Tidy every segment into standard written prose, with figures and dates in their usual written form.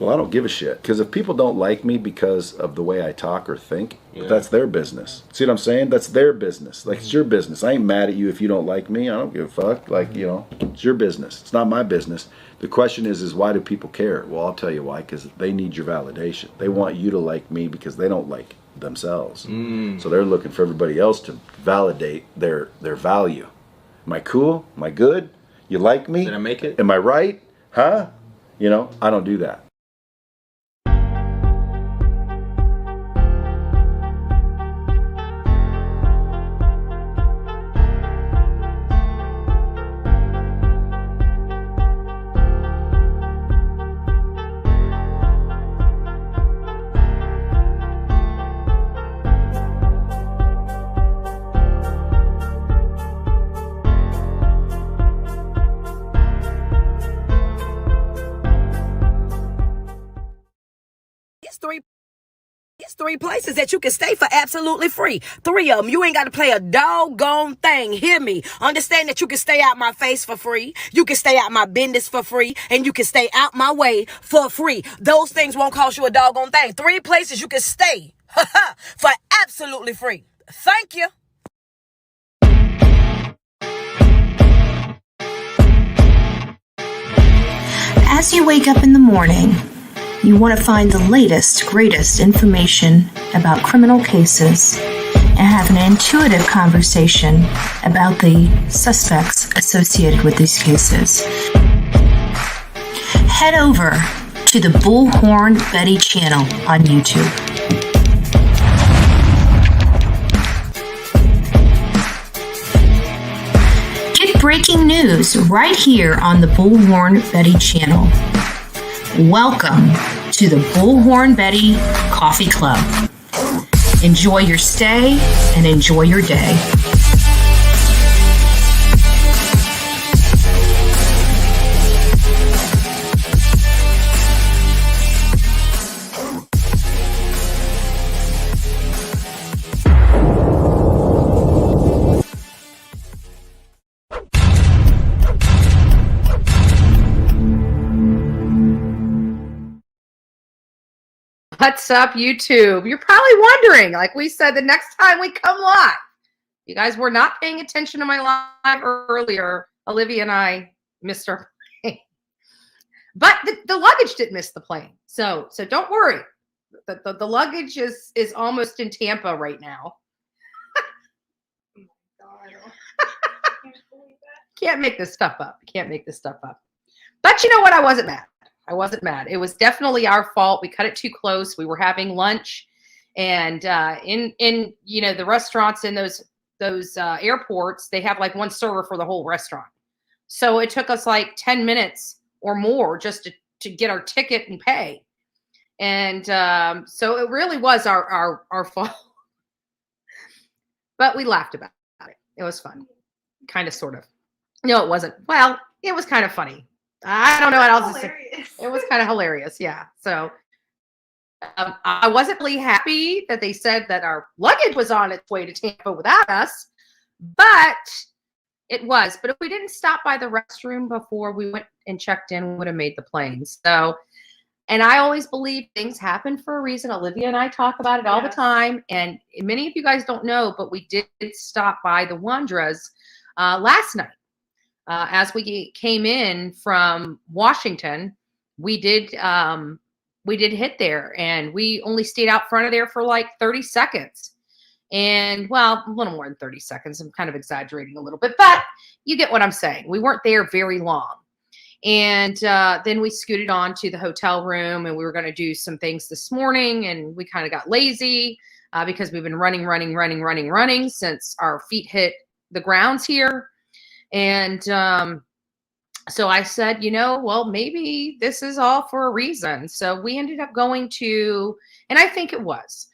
Well, I don't give a shit. Because if people don't like me because of the way I talk or think, that's their business. See what I'm saying? That's their business. Like, it's your business. I ain't mad at you if you don't like me. I don't give a fuck. Like, you know, it's your business. It's not my business. The question is why do people care? Well, I'll tell you why. Because they need your validation. They want you to like me because they don't like themselves. So they're looking for everybody else to validate their value. Am I cool? Am I good? You like me? Did I make it? Am I right? Huh? You know, I don't do that. It's three places that you can stay for absolutely free. 3 of them. You ain't got to pay a doggone thing. Hear me. Understand that you can stay out my face for free. You can stay out my business for free. And you can stay out my way for free. Those things won't cost you a doggone thing. 3 places you can stay for absolutely free. Thank you. As you wake up in the morning, you want to find the latest, greatest information about criminal cases and have an intuitive conversation about the suspects associated with these cases. Head over to the Bullhorn Betty channel on YouTube. Get breaking news right here on the Bullhorn Betty channel. Welcome to the Bullhorn Betty Coffee Club. Enjoy your stay and enjoy your day. What's up, YouTube? You're probably wondering, like we said, the next time we come live, you guys were not paying attention to my live earlier. Olivia and I missed our plane. But the luggage didn't miss the plane. So don't worry. The luggage is almost in Tampa right now. Oh my God. Can't make this stuff up. Can't make this stuff up. But you know what? I wasn't mad. I wasn't mad. It was definitely our fault. We cut it too close. We were having lunch, and in you know, the restaurants in those airports, they have like one server for the whole restaurant. So it took us like 10 minutes or more just to get our ticket and pay. And so it really was our fault. But we laughed about it. It was fun. Kind of, sort of. No, it wasn't. Well, it was kind of funny. I don't know what else to say. It was kind of hilarious. Yeah. So I wasn't really happy that they said that our luggage was on its way to Tampa without us, but it was. But if we didn't stop by the restroom before we went and checked in, we would have made the plane. So, and I always believe things happen for a reason. Olivia and I talk about it all the time. And many of you guys don't know, but we did stop by the Wandras last night. As we came in from Washington, we did hit there, and we only stayed out front of there for like 30 seconds. And well, a little more than 30 seconds. I'm kind of exaggerating a little bit, but you get what I'm saying. We weren't there very long. And then we scooted on to the hotel room, and we were going to do some things this morning, and we kind of got lazy because we've been running since our feet hit the grounds here. And so I said, you know, well, maybe this is all for a reason. So we ended up going to, and I think it was,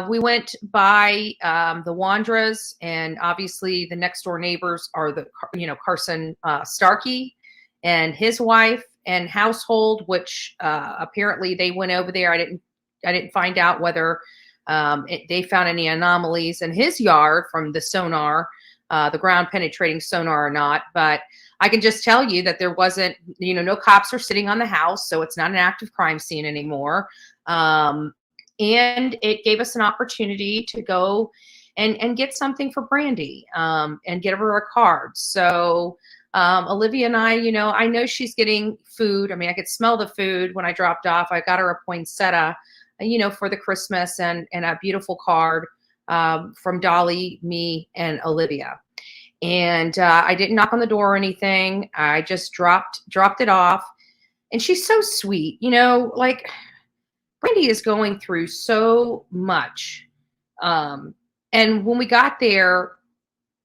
we went by the Wandras, and obviously the next door neighbors are the, you know, Carson Starkey and his wife and household, which apparently they went over there. I didn't find out whether they found any anomalies in his yard from the sonar, the ground penetrating sonar or not. But I can just tell you that there wasn't, no cops are sitting on the house, so it's not an active crime scene anymore. And it gave us an opportunity to go and get something for Brandy, and get her a card. So Olivia and I know she's getting food. I mean, I could smell the food when I dropped off. I got her a poinsettia, for the Christmas, and a beautiful card from Dolly, me, and Olivia. And I didn't knock on the door or anything. I just dropped it off. And she's so sweet, like Brandy is going through so much. And when we got there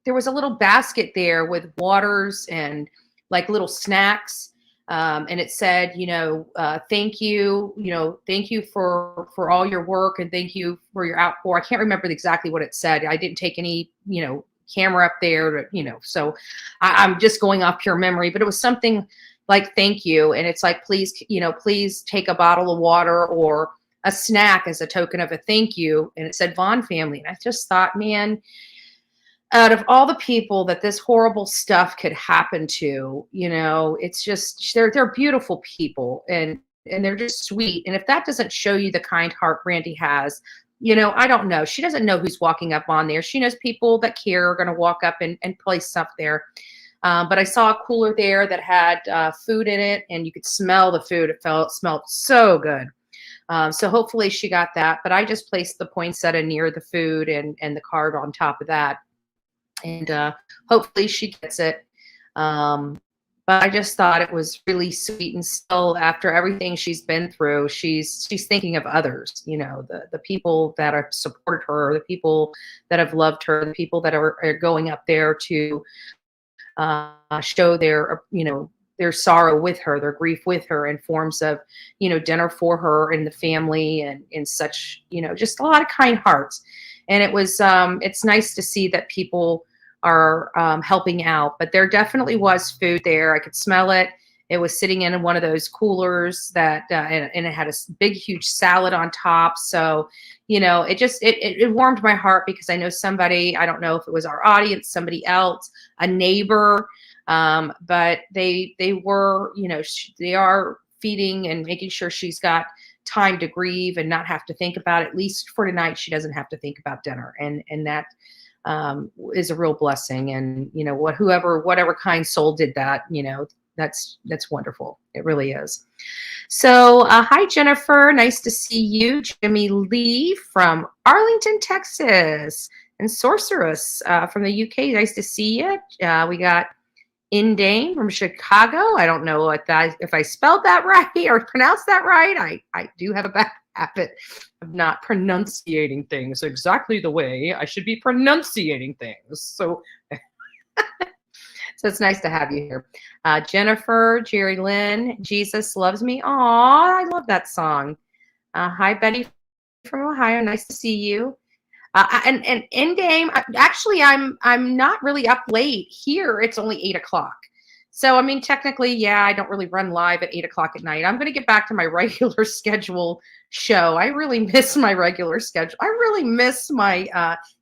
was a little basket there with waters and like little snacks. And it said, thank you for all your work, and thank you for your outpour. I can't remember exactly what it said. I didn't take any, camera up there to, so I'm just going off pure memory, but it was something like, thank you. And it's like, please take a bottle of water or a snack as a token of a thank you. And it said Vaughn family. And I just thought, man, out of all the people that this horrible stuff could happen to, it's just, they're beautiful people, and they're just sweet. And if that doesn't show you the kind heart Brandy has, I don't know. She doesn't know who's walking up on there. She knows people that care are going to walk up and place stuff there. But I saw a cooler there that had food in it, and you could smell the food. It smelled so good. So hopefully she got that. But I just placed the poinsettia near the food and the card on top of that. And hopefully she gets it. But I just thought it was really sweet, and still, after everything she's been through, she's thinking of others, the people that have supported her, the people that have loved her, the people that are going up there to show their sorrow with her, their grief with her, in forms of, dinner for her and the family, and in such, just a lot of kind hearts. And it was, it's nice to see that people are helping out. But there definitely was food there. I could smell it. It was sitting in one of those coolers that, and it had a big, huge salad on top. So, it just, it warmed my heart, because I know somebody, I don't know if it was our audience, somebody else, a neighbor, but they were, they are feeding and making sure she's got time to grieve and not have to think about it. At least for tonight, she doesn't have to think about dinner. And that is a real blessing. And, whatever kind soul did that, that's wonderful. It really is. So, hi, Jennifer. Nice to see you. Jimmy Lee from Arlington, Texas, and Sorceress from the UK. Nice to see you. We got Indane from Chicago. I don't know if I spelled that right or pronounced that right. I do have a bad habit of not pronunciating things exactly the way I should be pronunciating things. So, so it's nice to have you here. Jennifer, Jerry Lynn, Jesus Loves Me. Aw, I love that song. Hi, Betty from Ohio. Nice to see you. And in game, actually, I'm not really up late here. It's only 8 o'clock. So, I mean, technically, yeah, I don't really run live at 8 o'clock at night. I'm going to get back to my regular schedule show. I really miss my regular schedule. I really miss my,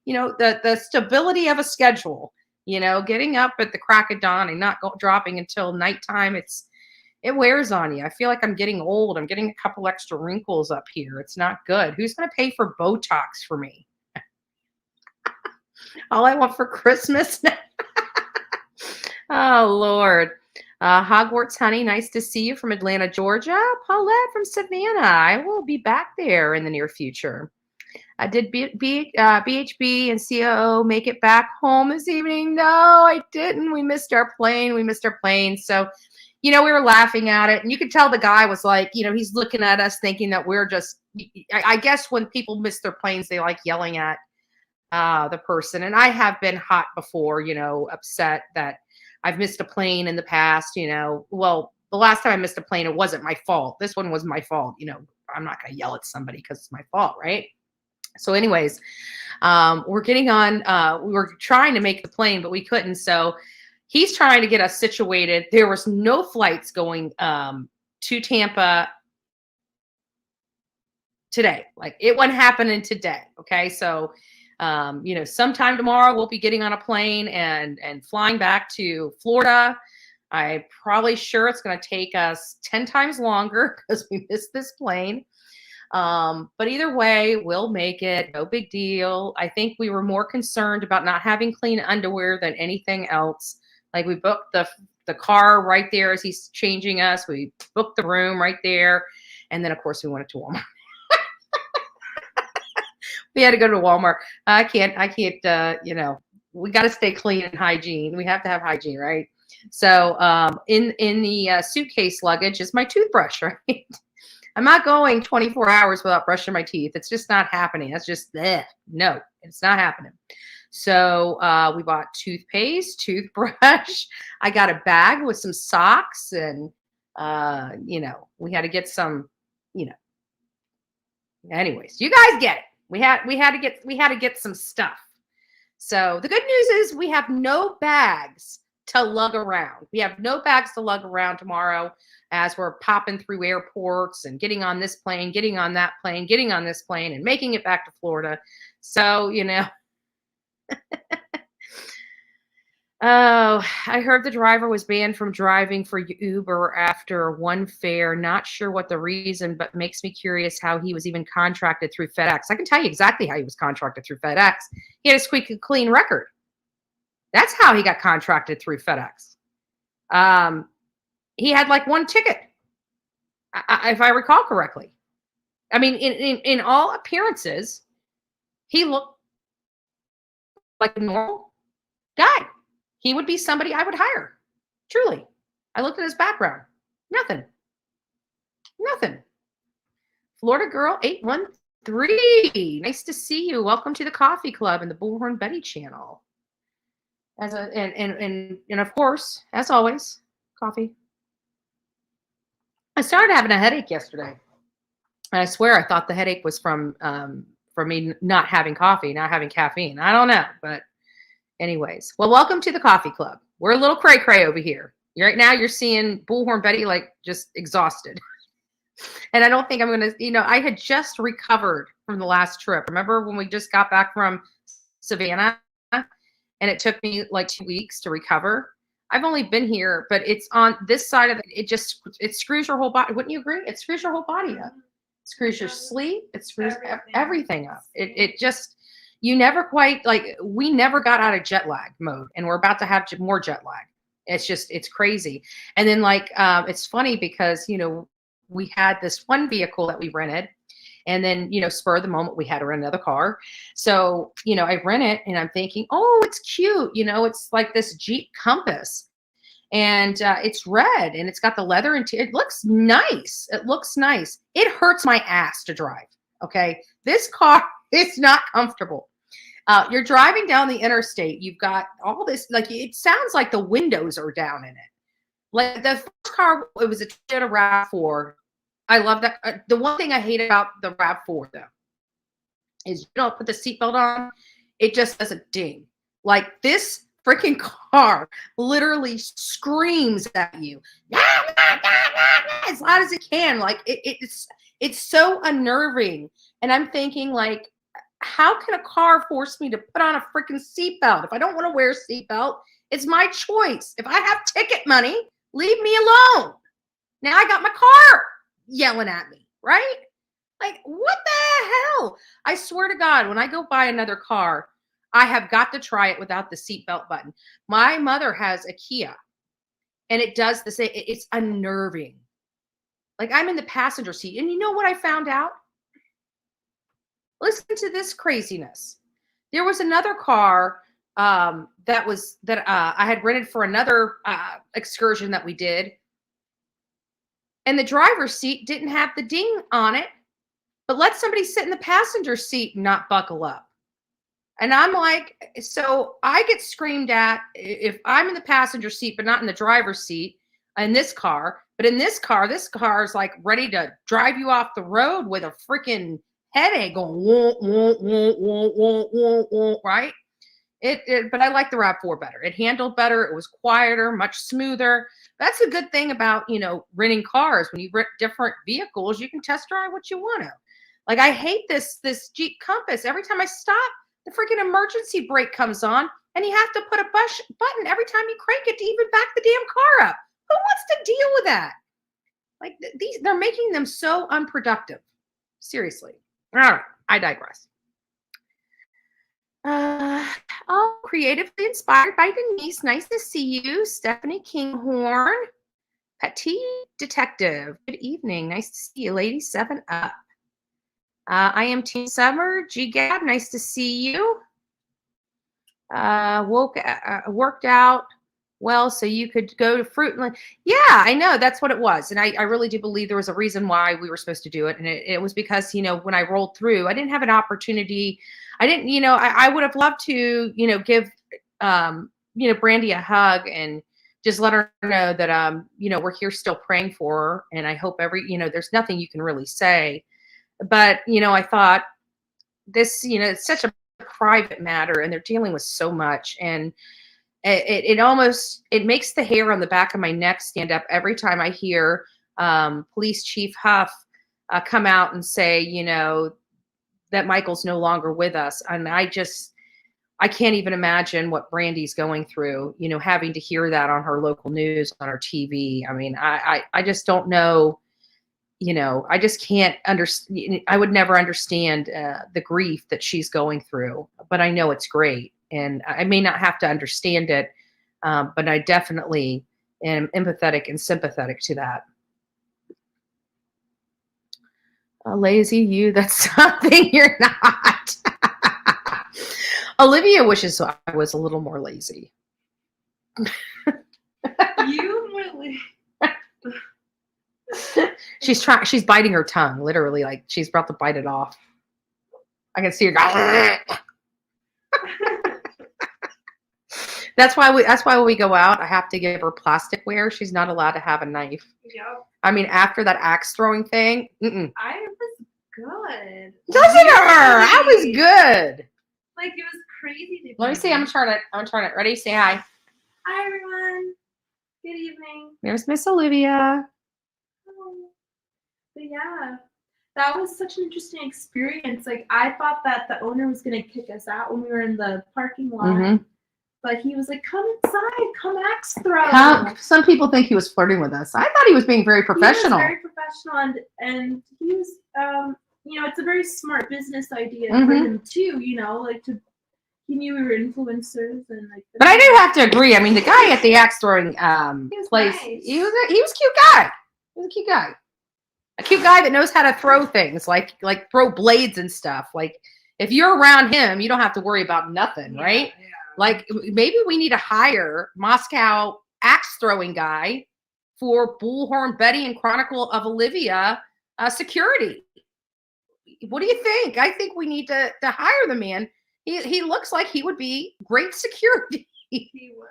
the stability of a schedule, getting up at the crack of dawn and not dropping until nighttime. It wears on you. I feel like I'm getting old. I'm getting a couple extra wrinkles up here. It's not good. Who's going to pay for Botox for me? All I want for Christmas now. Oh, Lord. Hogwarts Honey, nice to see you from Atlanta, Georgia. Paulette from Savannah. I will be back there in the near future. Did BHB and COO make it back home this evening? No, I didn't. We missed our plane. So, we were laughing at it. And you could tell the guy was like, he's looking at us thinking that we're just, I guess when people miss their planes, they like yelling at the person. And I have been hot before, upset that I've missed a plane in the past, well, the last time I missed a plane, it wasn't my fault. This one was my fault. I'm not going to yell at somebody because it's my fault. Right. So anyways, we're getting on, we were trying to make the plane, but we couldn't. So he's trying to get us situated. There was no flights going to Tampa today. Like, it wasn't happening today. Okay. So sometime tomorrow we'll be getting on a plane and flying back to Florida. I'm probably sure it's going to take us 10 times longer because we missed this plane. But either way, we'll make it. No big deal. I think we were more concerned about not having clean underwear than anything else. Like we booked the car right there as he's changing us. We booked the room right there. And then, of course, we went to Walmart. We had to go to Walmart. I can't, we got to stay clean and hygiene. We have to have hygiene, right? So in the suitcase luggage is my toothbrush, right? I'm not going 24 hours without brushing my teeth. It's just not happening. That's just, no, it's not happening. So we bought toothpaste, toothbrush. I got a bag with some socks and, we had to get some, anyways, you guys get it. We had to get some stuff. So the good news is we have no bags to lug around. We have no bags to lug around tomorrow as we're popping through airports and getting on this plane, getting on that plane, getting on this plane and making it back to Florida. So, oh, I heard the driver was banned from driving for Uber after one fare. Not sure what the reason, but makes me curious how he was even contracted through FedEx. I can tell you exactly how he was contracted through FedEx. He had a squeaky clean record. That's how he got contracted through FedEx. He had like one ticket, if I recall correctly. I mean, in all appearances, he looked like a normal guy. He would be somebody I would hire. Truly. I looked at his background. Nothing. Florida Girl 813. Nice to see you. Welcome to the Coffee Club and the Bullhorn Betty channel. And of course, as always, coffee. I started having a headache yesterday. And I swear I thought the headache was from me not having coffee, not having caffeine. I don't know, but anyways. Well, welcome to the Coffee Club. We're a little cray-cray over here. Right now you're seeing Bullhorn Betty like just exhausted. And I don't think I'm going to, I had just recovered from the last trip. Remember when we just got back from Savannah and it took me like 2 weeks to recover? I've only been here, but it's on this side of it. It screws your whole body. Wouldn't you agree? It screws your whole body up. It screws your sleep. It screws everything up. It just, you never quite, like, we never got out of jet lag mode, and we're about to have more jet lag. It's crazy. And then it's funny because, we had this one vehicle that we rented, and then, spur of the moment, we had to rent another car. So, I rent it and I'm thinking, oh, it's cute. It's like this Jeep Compass, and it's red and it's got the leather interior. It looks nice. It hurts my ass to drive. Okay. This car is not comfortable. You're driving down the interstate. You've got all this, it sounds like the windows are down in it. Like the first car, it was a Toyota RAV4. I love that. The one thing I hate about the RAV4 though, is you don't put the seatbelt on, it just does a ding. Like this freaking car literally screams at you as loud as it can. Like it's so unnerving. And I'm thinking, like, how can a car force me to put on a freaking seatbelt? If I don't want to wear a seatbelt, it's my choice. If I have ticket money, leave me alone. Now I got my car yelling at me, right? Like, what the hell? I swear to God, when I go buy another car, I have got to try it without the seatbelt button. My mother has a Kia, and it does the same. It's unnerving. Like, I'm in the passenger seat, and you know what I found out? Listen to this craziness. There was another car that I had rented for another excursion that we did, and the driver's seat didn't have the ding on it, but let somebody sit in the passenger seat and not buckle up. And I'm like, so I get screamed at if I'm in the passenger seat but not in the driver's seat in this car. But in this car is like ready to drive you off the road with a freaking headache going, whoa, whoa, whoa, whoa, whoa, whoa, whoa, right? But I like the RAV4 better. It handled better. It was quieter, much smoother. That's a good thing about, renting cars. When you rent different vehicles, you can test drive what you want to. Like, I hate this Jeep Compass. Every time I stop, the freaking emergency brake comes on. and you have to put a button every time you crank it to even back the damn car up. Who wants to deal with that? Like they're making them so unproductive. Seriously. All right, I digress. Oh, creatively inspired by Denise. Nice to see you. Stephanie Kinghorn. Petite Detective. Good evening. Nice to see you, lady. 7 Up. I am Team Summer. G Gab. Nice to see you. Worked out well so you could go to Fruit and yeah, I know that's what it was, and I really do believe there was a reason why we were supposed to do it, and it was because when I rolled through, I didn't have an opportunity. I didn't, I would have loved to give Brandy a hug and just let her know that we're here still praying for her, and I hope there's nothing you can really say, but I thought this it's such a private matter, and they're dealing with so much, and it makes the hair on the back of my neck stand up every time I hear Police Chief Huff come out and say, that Michael's no longer with us. And I can't even imagine what Brandy's going through, having to hear that on her local news, on her TV. I mean, I just don't know, I just can't understand. I would never understand the grief that she's going through, but I know it's great. And I may not have to understand it, but I definitely am empathetic and sympathetic to that. Lazy you, that's something you're not. Olivia wishes I was a little more lazy. You really... She's biting her tongue, literally, like she's about to bite it off. I can see her go. That's why when we go out, I have to give her plasticware. She's not allowed to have a knife. Yep. I mean, after that axe throwing thing, I was good. Listen to her. I was good. Like, it was crazy. Let me see. I'm trying it. Ready? Say hi. Hi, everyone. Good evening. There's Miss Olivia. Oh. But yeah, that was such an interesting experience. Like, I thought that the owner was going to kick us out when we were in the parking lot. Mm-hmm. But he was like, come inside, come axe throw. Some people think he was flirting with us. I thought he was being very professional. He was very professional, and he was, it's a very smart business idea for him too, he knew we were influencers and like. But I do have to agree. I mean, the guy at the axe throwing place, nice. he was a cute guy. He was a cute guy. A cute guy that knows how to throw things, like throw blades and stuff. Like, if you're around him, you don't have to worry about nothing, right? Yeah. Like, maybe we need to hire Moscow axe throwing guy for Bullhorn Betty and Chronicle of Olivia security. What do you think? I think we need to hire the man. He looks like he would be great security. He would.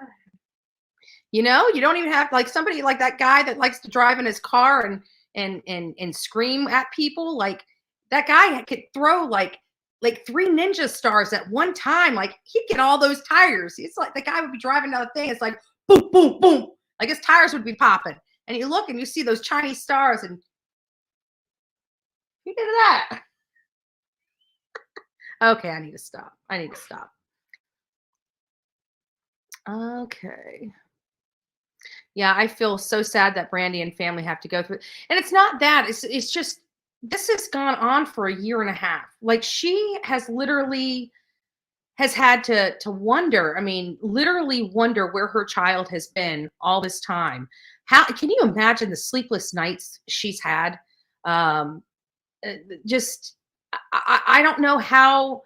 You don't even have like somebody like that guy that likes to drive in his car and scream at people. Like, that guy could throw like 3 ninja stars at one time. Like, he'd get all those tires. It's like the guy would be driving down the thing. It's like boom, boom, boom. Like, his tires would be popping. And you look and you see those Chinese stars, and who did that? Okay, I need to stop. Okay. Yeah, I feel so sad that Brandy and family have to go through it. And it's not that. It's just, this has gone on for a year and a half. Like, she has literally had to wonder. I mean, literally wonder where her child has been all this time. How can you imagine the sleepless nights she's had? Just, I don't know how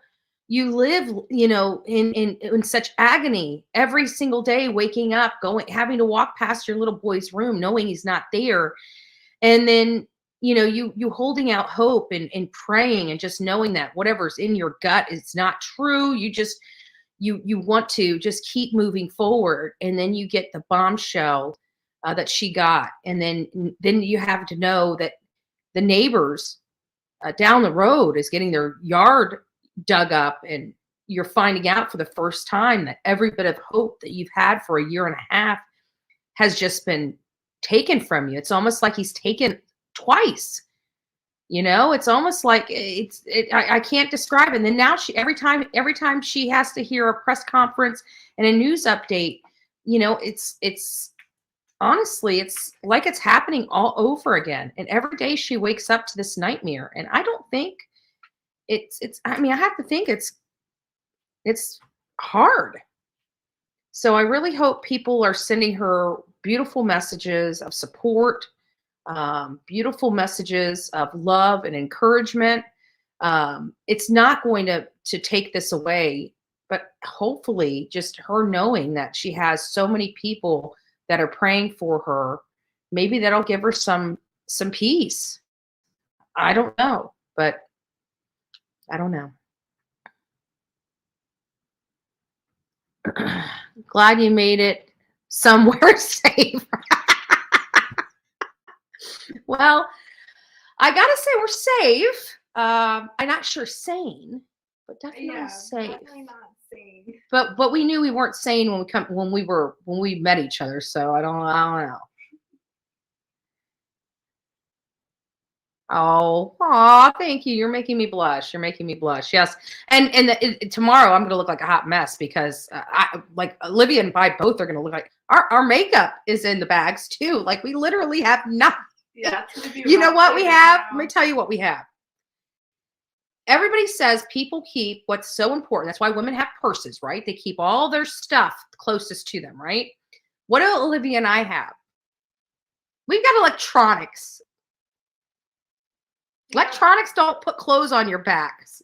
you live, in such agony every single day, waking up, having to walk past your little boy's room, knowing he's not there. And then, you holding out hope and praying and just knowing that whatever's in your gut is not true. You want to just keep moving forward. And then you get the bombshell that she got. And then you have to know that the neighbors down the road is getting their yard dug up, and you're finding out for the first time that every bit of hope that you've had for a year and a half has just been taken from you. It's almost like he's taken twice. It's almost like I can't describe it. And then now every time she has to hear a press conference and a news update, it's honestly, it's like it's happening all over again. And every day she wakes up to this nightmare. And I don't think I have to think it's hard. So I really hope people are sending her beautiful messages of support, beautiful messages of love and encouragement. It's not going to take this away, but hopefully just her knowing that she has so many people that are praying for her, maybe that'll give her some peace. I don't know, but I don't know. Glad you made it somewhere safe. Well, I gotta say we're safe. I'm not sure sane, but definitely safe. Definitely not sane. But we knew we weren't sane when we met each other. So I don't know. Oh, thank you. You're making me blush. Yes. And tomorrow I'm going to look like a hot mess because like Olivia and I both are going to look like our makeup is in the bags too. Like we literally have nothing. Yeah. You know what we have? Let me tell you what we have. Everybody says people keep what's so important. That's why women have purses, right? They keep all their stuff closest to them, right? What do Olivia and I have? We've got electronics. Electronics don't put clothes on your backs.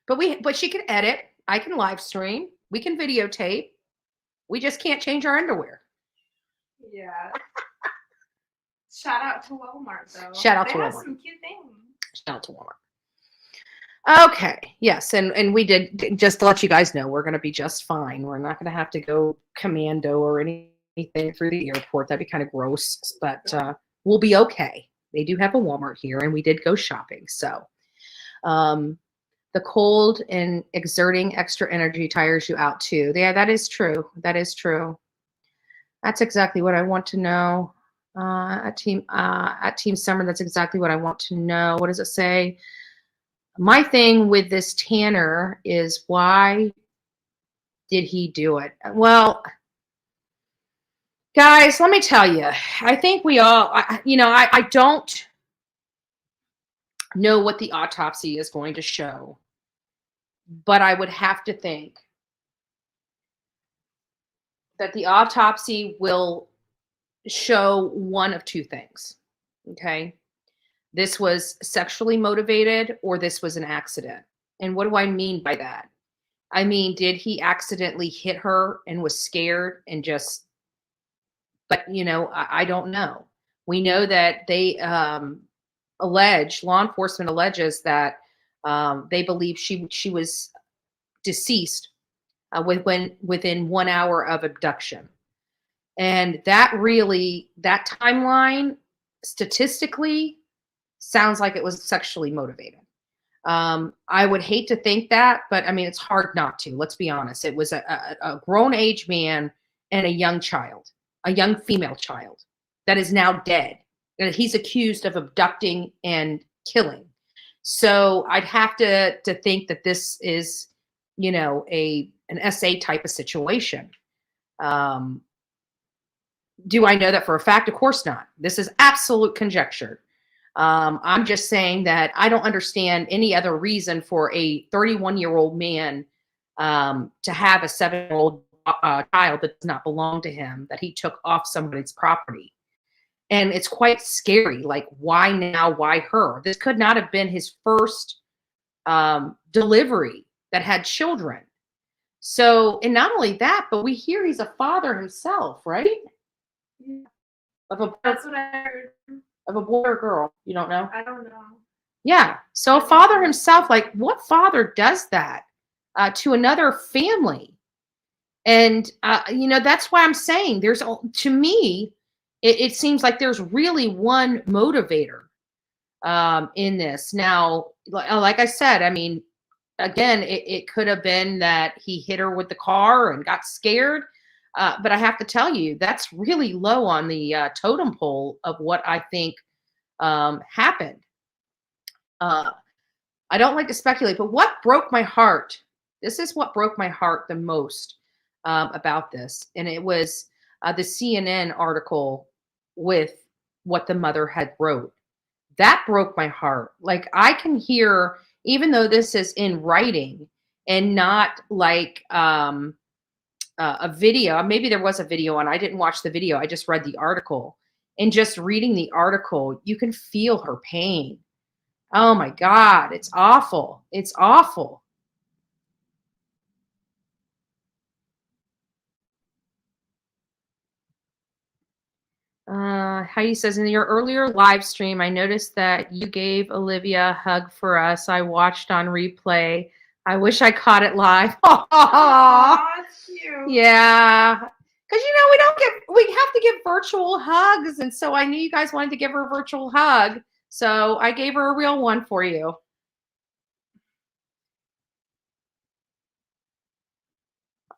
But she can edit. I can live stream. We can videotape. We just can't change our underwear. Yeah. Shout out to Walmart though. Shout out to They have Walmart. some cute things. Shout out to Walmart. Okay. Yes, and we did, just to let you guys know, we're going to be just fine. We're not going to have to go commando or anything through the airport. That'd be kind of gross, but we'll be okay. They do have a Walmart here, and we did go shopping. So the cold and exerting extra energy tires you out too. Yeah, that is true. That is true. That's exactly what I want to know. At Team Summer, that's exactly what I want to know. What does it say? My thing with this Tanner is, why did he do it? Well, guys, let me tell you, I think we all, I don't know what the autopsy is going to show, but I would have to think that the autopsy will show one of two things. Okay. This was sexually motivated, or this was an accident. And what do I mean by that? I mean, did he accidentally hit her and was scared and just, but I don't know. We know that they law enforcement alleges that they believe she was deceased within 1 hour of abduction. And that timeline statistically sounds like it was sexually motivated. I would hate to think that, but I mean, it's hard not to. Let's be honest. It was a grown age man and a young child, a young female child that is now dead, that he's accused of abducting and killing. So I'd have to think that this is, an SA type of situation. Do I know that for a fact? Of course not. This is absolute conjecture. I'm just saying that I don't understand any other reason for a 31-year-old man to have a 7-year-old child that does not belong to him, that he took off somebody's property. And it's quite scary. Like, why now? Why her? This could not have been his first delivery that had children. So, and not only that, but we hear he's a father himself, right? Yeah. That's what I heard. Of a boy or girl, you don't know? I don't know. Yeah. So a father himself, like, what father does that to another family? And, that's why I'm saying to me, it seems like there's really one motivator in this. Now, like I said, I mean, again, it could have been that he hit her with the car and got scared. But I have to tell you, that's really low on the totem pole of what I think happened. I don't like to speculate, but what broke my heart, this is what broke my heart the most about this. And it was the CNN article with what the mother had wrote. That broke my heart. Like, I can hear, even though this is in writing and not like a video, maybe there was a video and I didn't watch the video. I just read the article, and just reading the article, you can feel her pain. Oh my God, it's awful. It's awful. Heidi says, in your earlier live stream, I noticed that you gave Olivia a hug for us. I watched on replay. I wish I caught it live. That's cute. Yeah. Because, we have to give virtual hugs. And so I knew you guys wanted to give her a virtual hug. So I gave her a real one for you.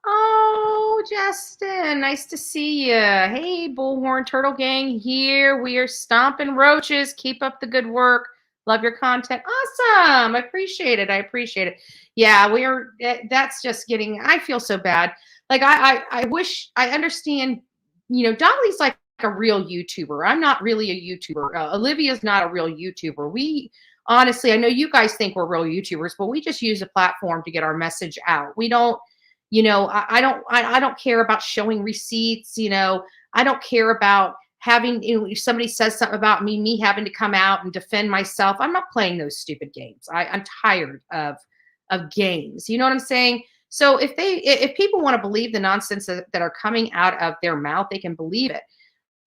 Oh, Justin, nice to see you. Hey, Bullhorn Turtle Gang here. We are stomping roaches. Keep up the good work. Love your content. Awesome. I appreciate it. I appreciate it. Yeah, that's just getting, I feel so bad. Like, I wish, I understand, Dolly's like a real YouTuber. I'm not really a YouTuber. Olivia's not a real YouTuber. We, honestly, I know you guys think we're real YouTubers, but we just use a platform to get our message out. We don't, I don't care about showing receipts. I don't care about having, if somebody says something about me having to come out and defend myself. I'm not playing those stupid games. I'm tired of games. You know what I'm saying? So if people want to believe the nonsense that are coming out of their mouth, they can believe it.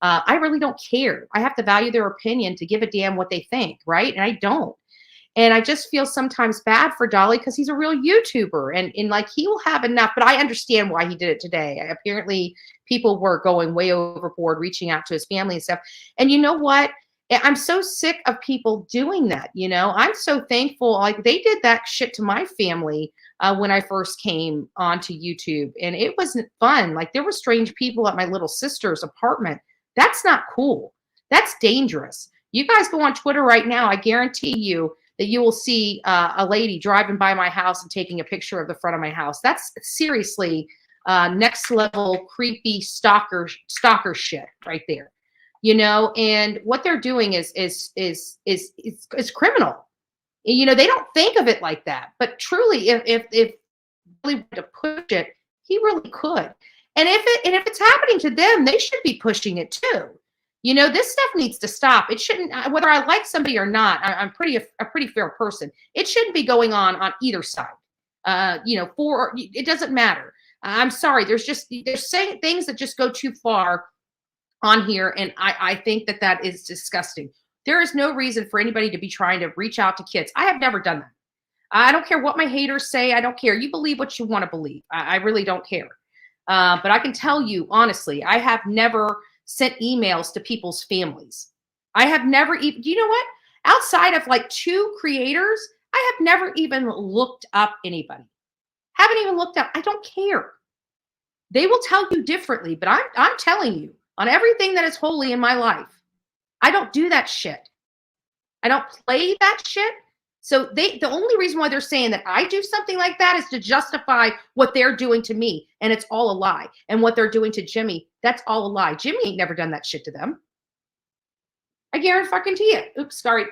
I really don't care. I have to value their opinion to give a damn what they think, right? And I don't. And I just feel sometimes bad for Dolly because he's a real YouTuber and like he will have enough, but I understand why he did it today. Apparently people were going way overboard, reaching out to his family and stuff. And you know what? I'm so sick of people doing that. I'm so thankful. Like, they did that shit to my family when I first came onto YouTube, and it wasn't fun. Like, there were strange people at my little sister's apartment. That's not cool. That's dangerous. You guys go on Twitter right now. I guarantee you that you will see a lady driving by my house and taking a picture of the front of my house. That's seriously next level creepy stalker shit right there. And what they're doing is criminal. They don't think of it like that, but truly, if really wanted to push it, he really could. And if it's happening to them, they should be pushing it too. This stuff needs to stop. It shouldn't, whether I like somebody or not, I'm a pretty fair person. It shouldn't be going on either side. It doesn't matter. I'm sorry. There's saying things that just go too far on here. And I think that is disgusting. There is no reason for anybody to be trying to reach out to kids. I have never done that. I don't care what my haters say. I don't care. You believe what you want to believe. I really don't care. But I can tell you, honestly, I have never sent emails to people's families. I have never even, you know what? Outside of like 2 creators, I have never even looked up anybody. Haven't even looked up. I don't care. They will tell you differently, but I'm telling you on everything that is holy in my life, I don't do that shit. I don't play that shit. So the only reason why they're saying that I do something like that is to justify what they're doing to me. And it's all a lie. And what they're doing to Jimmy, that's all a lie. Jimmy ain't never done that shit to them. I guarantee you. Oops, sorry.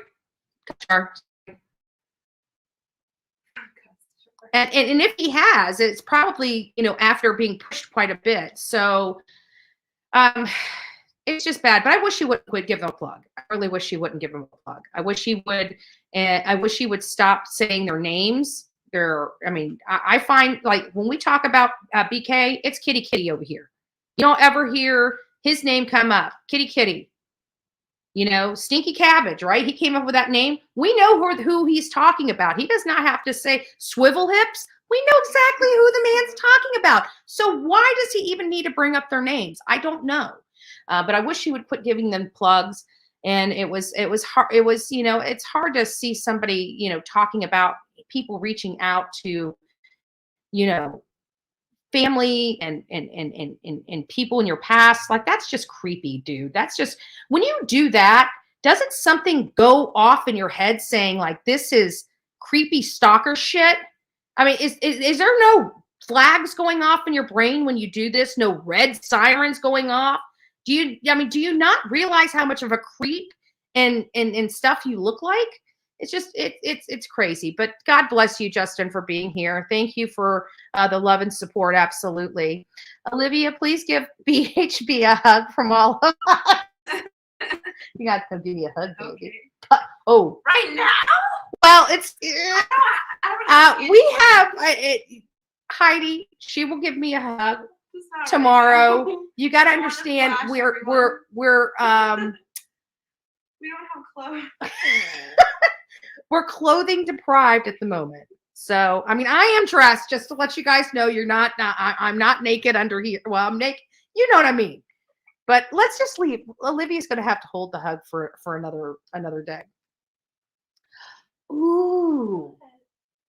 And if he has, it's probably, after being pushed quite a bit. So it's just bad, but I wish he would give them a plug. I really wish he wouldn't give them a plug. I wish he would, and I wish he would stop saying their names. I find, like, when we talk about BK, it's Kitty over here. You don't ever hear his name come up. Kitty. Stinky Cabbage, right? He came up with that name. We know who he's talking about. He does not have to say Swivel Hips. We know exactly who the man's talking about. So why does he even need to bring up their names? I don't know. But I wish he would quit giving them plugs. And it was hard. It was, it's hard to see somebody, talking about people reaching out to, family and people in your past. Like, that's just creepy, dude. That's just, when you do that doesn't something go off in your head saying like, this is creepy stalker shit? I mean, is there no flags going off in your brain when you do this? No red sirens going off? Do you not realize how much of a creep and stuff you look like? It's just, it's crazy. But God bless you, Justin, for being here. Thank you for the love and support. Absolutely. Olivia, please give BHB a hug from all of us. You got to come give me a hug, baby. Okay. Oh, Right now? Well, it's Heidi. She will give me a hug tomorrow. Right. You got to understand, we're we don't have clothes. We're clothing deprived at the moment. So, I mean, I am dressed, just to let you guys know. You're not. I'm not naked under here. Well, I'm naked. You know what I mean. But let's just leave. Olivia's going to have to hold the hug for another day. Ooh,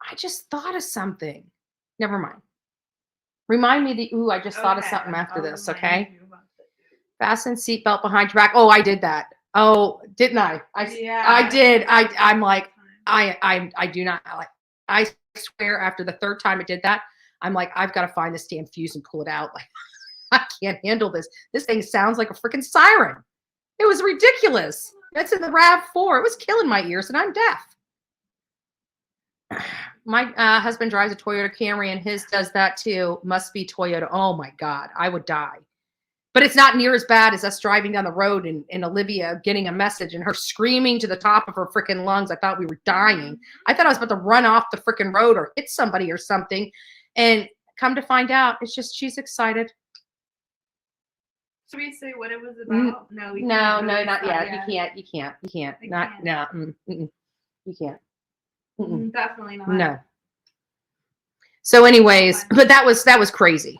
I just thought of something. Never mind. Remind me I just thought of something after this, okay? Fasten seatbelt behind your back. Oh, I did that. Oh, didn't I? I did. I'm like, I do not like, I swear after the third time I did that, I'm like, I've got to find this damn fuse and pull it out. Like, I can't handle this. This thing sounds like a freaking siren. It was ridiculous. That's in the RAV4. It was killing my ears, and I'm deaf. My husband drives a Toyota Camry, and his does that too. Must be Toyota. Oh my God, I would die. But it's not near as bad as us driving down the road and Olivia getting a message and her screaming to the top of her freaking lungs. I thought we were dying. I thought I was about to run off the freaking road or hit somebody or something. And come to find out, it's just she's excited. Should we say what it was about? No, not yet. You can't. You can't. Definitely not. No. So anyways, but that was crazy.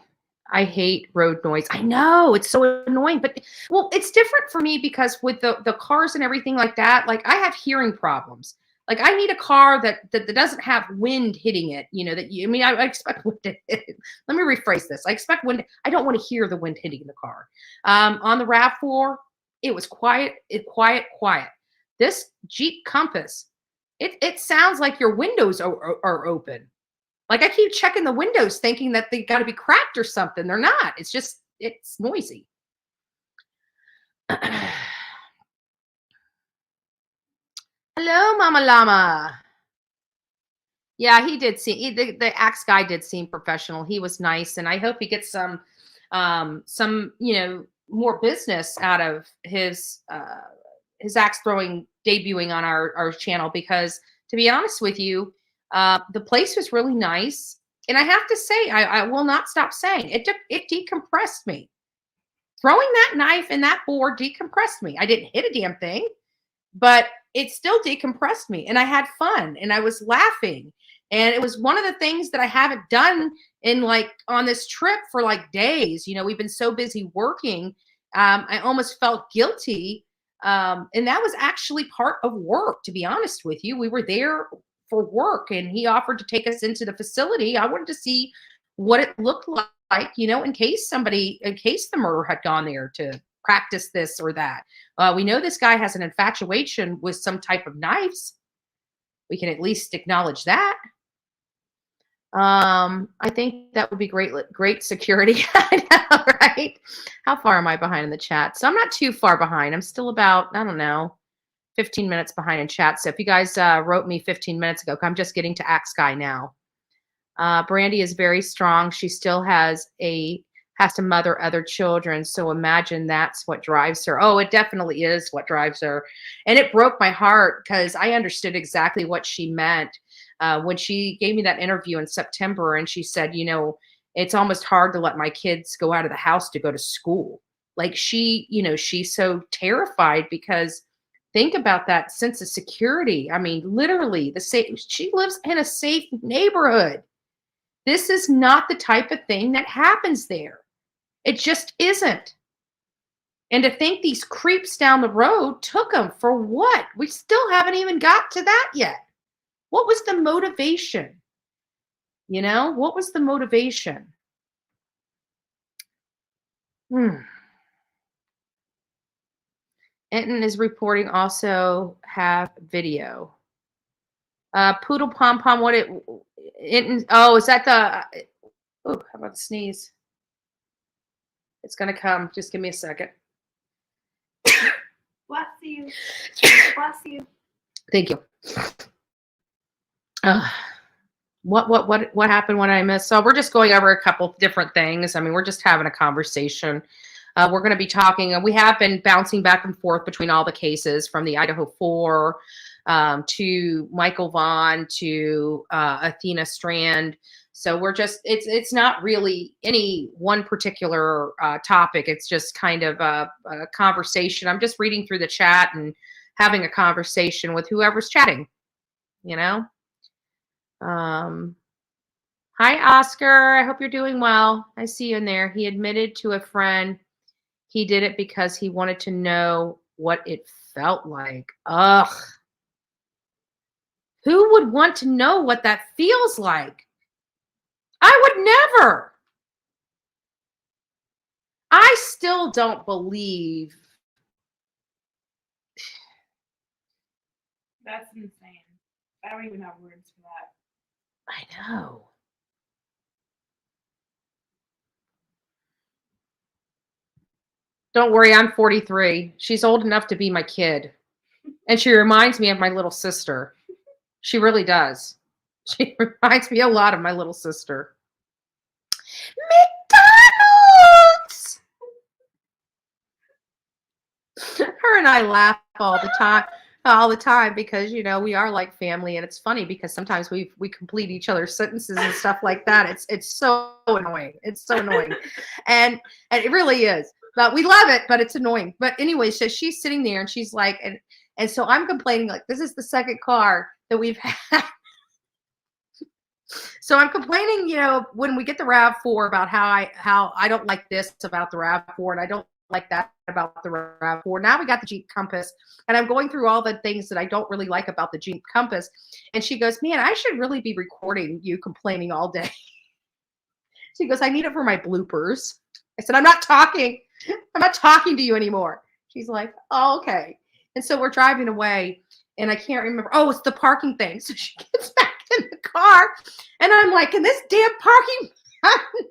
I hate road noise. I know, it's so annoying, but well, it's different for me because with the cars and everything like that, like I have hearing problems. Like I need a car that doesn't have wind hitting it, I expect wind to hit it. Let me rephrase this. I expect wind. I don't want to hear the wind hitting the car. On the RAV4, it was quiet. Quiet. This Jeep Compass, it sounds like your windows are open. Like I keep checking the windows thinking that they got to be cracked or something. They're not. It's noisy. Hello, Mama Llama. Yeah, he did seem, the axe guy did seem professional. He was nice. And I hope he gets some, more business out of his axe throwing debuting on our channel, because to be honest with you, the place was really nice. And I have to say, I will not stop saying it decompressed me. Throwing that knife and that board decompressed me. I didn't hit a damn thing, but it still decompressed me. And I had fun and I was laughing. And it was one of the things that I haven't done on this trip for like days. We've been so busy working. I almost felt guilty. And that was actually part of work, to be honest with you. We were there for work and he offered to take us into the facility. I wanted to see what it looked like, in case the murderer had gone there to practice this or that. We know this guy has an infatuation with some type of knives. We can at least acknowledge that. I think that would be great security. I know, right? How far am I behind in the chat? So I'm not too far behind. I'm still about, 15 minutes behind in chat. So if you guys wrote me 15 minutes ago, I'm just getting to Axe Guy now. Brandy is very strong. She still has to mother other children. So imagine that's what drives her. Oh, it definitely is what drives her. And it broke my heart because I understood exactly what she meant when she gave me that interview in September. And she said, it's almost hard to let my kids go out of the house to go to school. Like she's so terrified because think about that sense of security. I mean, literally she lives in a safe neighborhood. This is not the type of thing that happens there. It just isn't. And to think these creeps down the road took them for what? We still haven't even got to that yet. What was the motivation? What was the motivation? Enton is reporting also have video. Poodle Pom Pom, what it, Enton, oh, is that the, oh, how about the sneeze? It's going to come. Just give me a second. Bless you. Bless you. Thank you. What happened when I missed? So we're just going over a couple different things. I mean, we're just having a conversation. We're going to be talking. We have been bouncing back and forth between all the cases, from the Idaho 4 to Michael Vaughn to Athena Strand. So we're just, it's not really any one particular topic. It's just kind of a conversation. I'm just reading through the chat and having a conversation with whoever's chatting, you know? Hi, Oscar. I hope you're doing well. I see you in there. He admitted to a friend he did it because he wanted to know what it felt like. Ugh. Who would want to know what that feels like? I would never. I still don't believe. That's insane. I don't even have words for that. I know. Don't worry, I'm 43. She's old enough to be my kid. And she reminds me of my little sister. She really does. She reminds me a lot of my little sister. McDonald's! Her and I laugh all the time because, you know, we are like family, and it's funny because sometimes we complete each other's sentences and stuff like that. It's so annoying. It's so annoying. And it really is. But we love it, but it's annoying. But anyway, so she's sitting there and she's like, and so I'm complaining, like, this is the second car that we've had. So I'm complaining, you know, when we get the RAV4 about how I don't like this about the RAV4 and I don't like that about the RAV4. Now we got the Jeep Compass, and I'm going through all the things that I don't really like about the Jeep Compass. And she goes, man, I should really be recording you complaining all day. She goes, I need it for my bloopers. I said, I'm not talking to you anymore. She's like, oh, okay. And so we're driving away, and I can't remember. Oh, it's the parking thing. So she gets back in the car, and I'm like, in this damn parking button.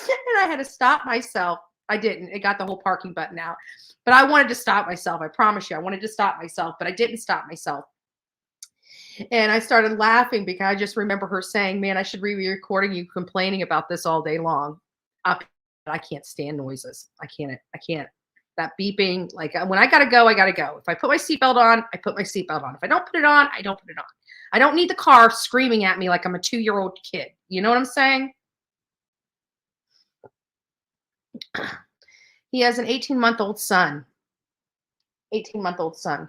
And I had to stop myself. I didn't. It got the whole parking button out. But I wanted to stop myself. I promise you, I wanted to stop myself, but I didn't stop myself. And I started laughing because I just remember her saying, man, I should be recording you complaining about this all day long. I can't stand noises. I can't. That beeping, like when I gotta go, I gotta go. If I put my seatbelt on, I put my seatbelt on. If I don't put it on, I don't put it on. I don't need the car screaming at me like I'm a 2-year-old kid. You know what I'm saying? He has an 18-month-old son. 18-month-old son.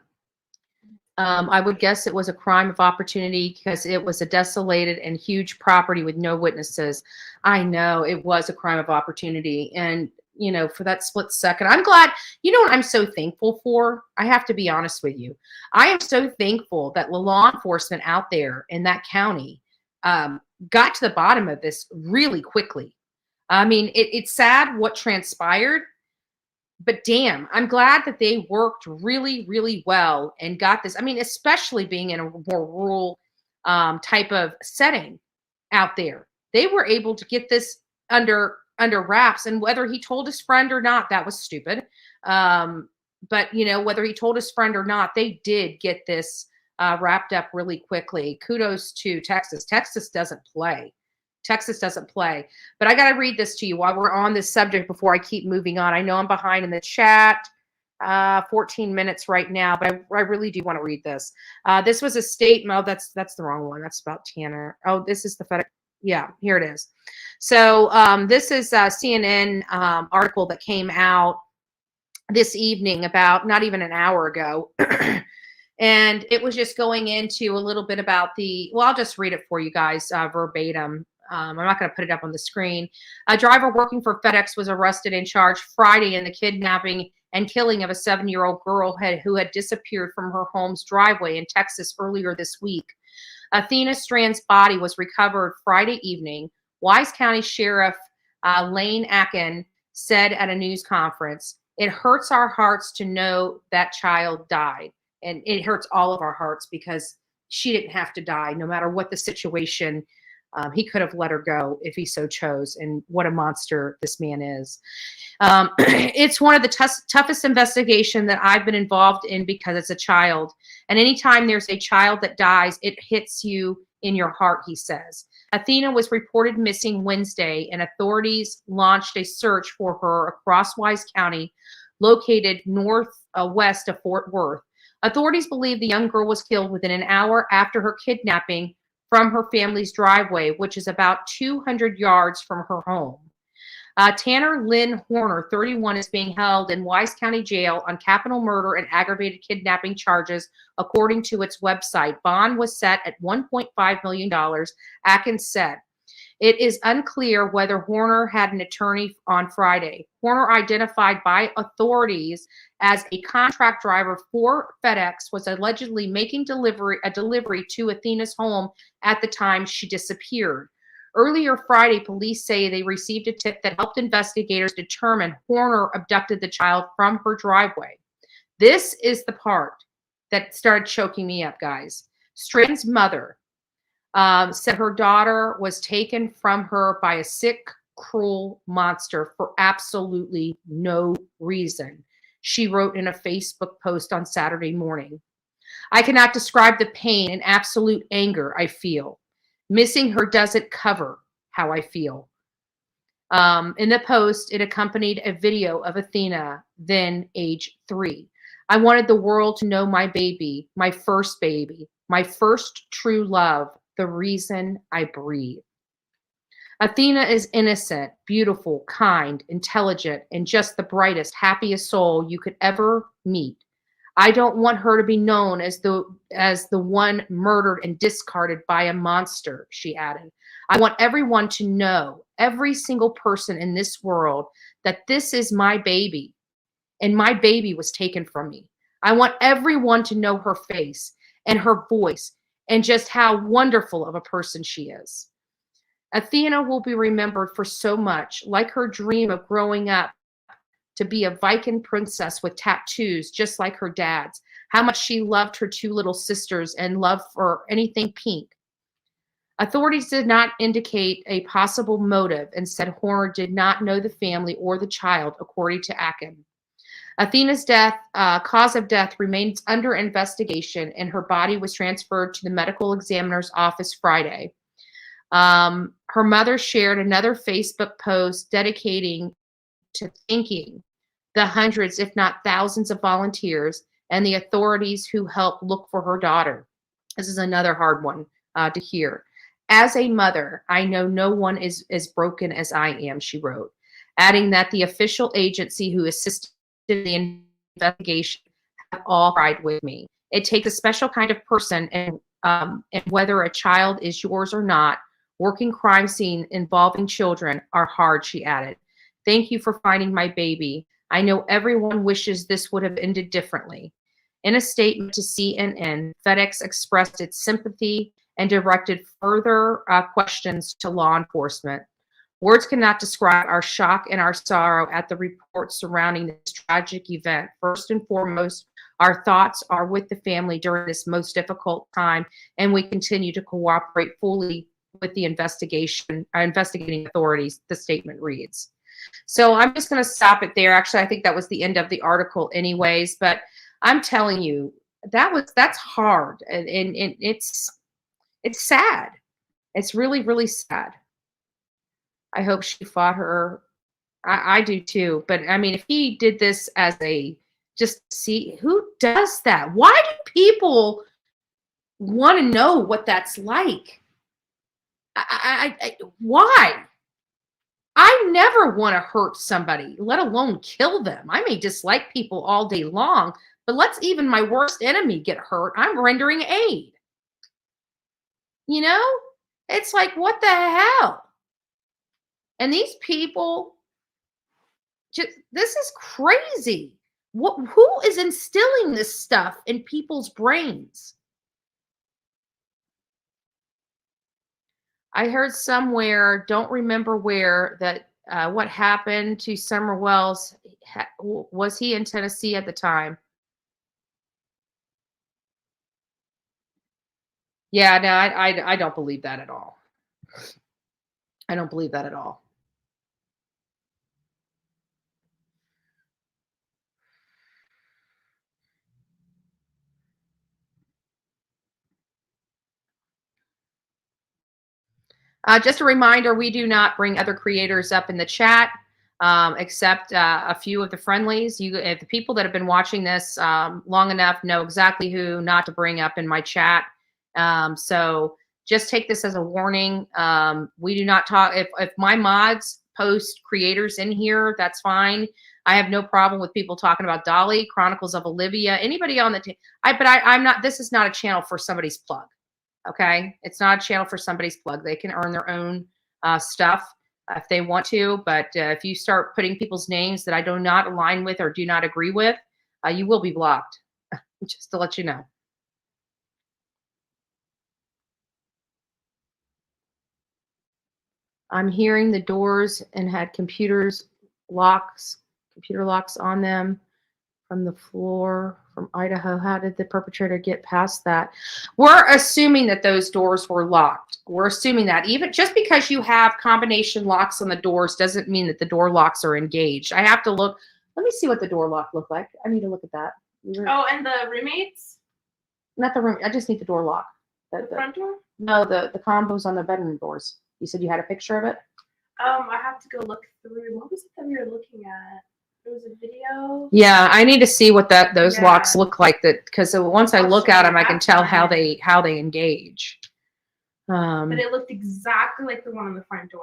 I would guess it was a crime of opportunity because it was a desolated and huge property with no witnesses. I know it was a crime of opportunity. And, you know, for that split second, I'm glad, you know what I'm so thankful for? I have to be honest with you. I am so thankful that the law enforcement out there in that county got to the bottom of this really quickly. I mean, it's sad what transpired, but damn, I'm glad that they worked really, really well and got this. I mean, especially being in a more rural type of setting out there, they were able to get this under wraps. And whether he told his friend or not, that was stupid. But you know, whether he told his friend or not, they did get this wrapped up really quickly. Kudos to Texas. Texas doesn't play. Texas doesn't play. But I got to read this to you while we're on this subject before I keep moving on. I know I'm behind in the chat, 14 minutes right now, but I really do want to read this. This was a statement. Oh, that's the wrong one. That's about Tanner. Oh, this is the FedEx. Yeah, here it is. So this is a CNN article that came out this evening about not even an hour ago. And it was just going into a little bit about well, I'll just read it for you guys verbatim. I'm not going to put it up on the screen. A driver working for FedEx was arrested and charged Friday in the kidnapping and killing of a 7-year-old girl who had disappeared from her home's driveway in Texas earlier this week. Athena Strand's body was recovered Friday evening. Wise County Sheriff Lane Akin said at a news conference. It hurts our hearts to know that child died. And it hurts all of our hearts because she didn't have to die, no matter what the situation. He could have let her go if he so chose. And what a monster this man is. It's one of the toughest investigation that I've been involved in because it's a child. And anytime there's a child that dies, it hits you in your heart, he says. Athena was reported missing Wednesday, and authorities launched a search for her across Wise County, located northwest of Fort Worth. Authorities believe the young girl was killed within an hour after her kidnapping from her family's driveway, which is about 200 yards from her home. Tanner Lynn Horner, 31, is being held in Wise County Jail on capital murder and aggravated kidnapping charges, according to its website. Bond was set at $1.5 million, Atkins said. It is unclear whether Horner had an attorney on Friday. Horner, identified by authorities as a contract driver for FedEx, was allegedly making a delivery to Athena's home at the time she disappeared. Earlier Friday, police say they received a tip that helped investigators determine Horner abducted the child from her driveway. This is the part that started choking me up, guys. Strand's mother said her daughter was taken from her by a sick, cruel monster for absolutely no reason. She wrote in a Facebook post on Saturday morning. I cannot describe the pain and absolute anger I feel. Missing her doesn't cover how I feel. In the post, it accompanied a video of Athena, then age 3. I wanted the world to know my baby, my first true love, the reason I breathe. Athena is innocent, beautiful, kind, intelligent, and just the brightest, happiest soul you could ever meet. I don't want her to be known as the one murdered and discarded by a monster, she added. I want everyone to know, every single person in this world, that this is my baby, and my baby was taken from me. I want everyone to know her face and her voice and just how wonderful of a person she is. Athena will be remembered for so much, like her dream of growing up to be a Viking princess with tattoos just like her dad's, how much she loved her 2 little sisters and loved for anything pink. Authorities did not indicate a possible motive and said Horner did not know the family or the child, according to Akin. Athena's cause of death remains under investigation, and her body was transferred to the medical examiner's office Friday. Her mother shared another Facebook post dedicating to thanking the hundreds, if not thousands, of volunteers and the authorities who helped look for her daughter. This is another hard one to hear. As a mother, I know no one is as broken as I am, she wrote, adding that the official agency who assisted in the investigation have all cried with me. It takes a special kind of person, and whether a child is yours or not, working crime scene involving children are hard, she added. Thank you for finding my baby. I know everyone wishes this would have ended differently. In a statement to CNN, FedEx expressed its sympathy and directed further questions to law enforcement. Words cannot describe our shock and our sorrow at the reports surrounding this tragic event. First and foremost, our thoughts are with the family during this most difficult time, and we continue to cooperate fully with the investigating authorities, the statement reads. So I'm just going to stop it there. Actually, I think that was the end of the article anyways, but I'm telling you, that's hard. And it's sad. It's really, really sad. I hope she fought her. I do too. But I mean, if he did this as just see, who does that? Why do people want to know what that's like? Why? I never want to hurt somebody, let alone kill them. I may dislike people all day long, but let's even my worst enemy get hurt. I'm rendering aid. You know, it's like, what the hell? And these people, this is crazy. Who is instilling this stuff in people's brains? I heard somewhere, don't remember where, that what happened to Summer Wells was he in Tennessee at the time? Yeah, no, I don't believe that at all. I don't believe that at all. Just a reminder, we do not bring other creators up in the chat, except a few of the friendlies. The people that have been watching this long enough know exactly who not to bring up in my chat. So just take this as a warning. We do not talk. If my mods post creators in here, that's fine. I have no problem with people talking about Dolly, Chronicles of Olivia, anybody on the. I'm not. This is not a channel for somebody's plug. Okay, it's not a channel for somebody's plug. They can earn their own stuff if they want to. But if you start putting people's names that I do not align with or do not agree with, you will be blocked. Just to let you know. I'm hearing the doors and had computer locks on them from the floor from Idaho. How did the perpetrator get past that? We're assuming that those doors were locked. We're assuming that even just because you have combination locks on the doors doesn't mean that the door locks are engaged. I have to look. Let me see what the door lock looked like. I need to look at that. Oh, and the roommates? Not the room. I just need the door lock. The front door? No, the combos on the bedroom doors. You said you had a picture of it? I have to go look through. What was it that we were looking at? There was a video. Yeah, I need to see what those locks look like. That because once I look at them, I can tell how they engage. But it looked exactly like the one on the front door.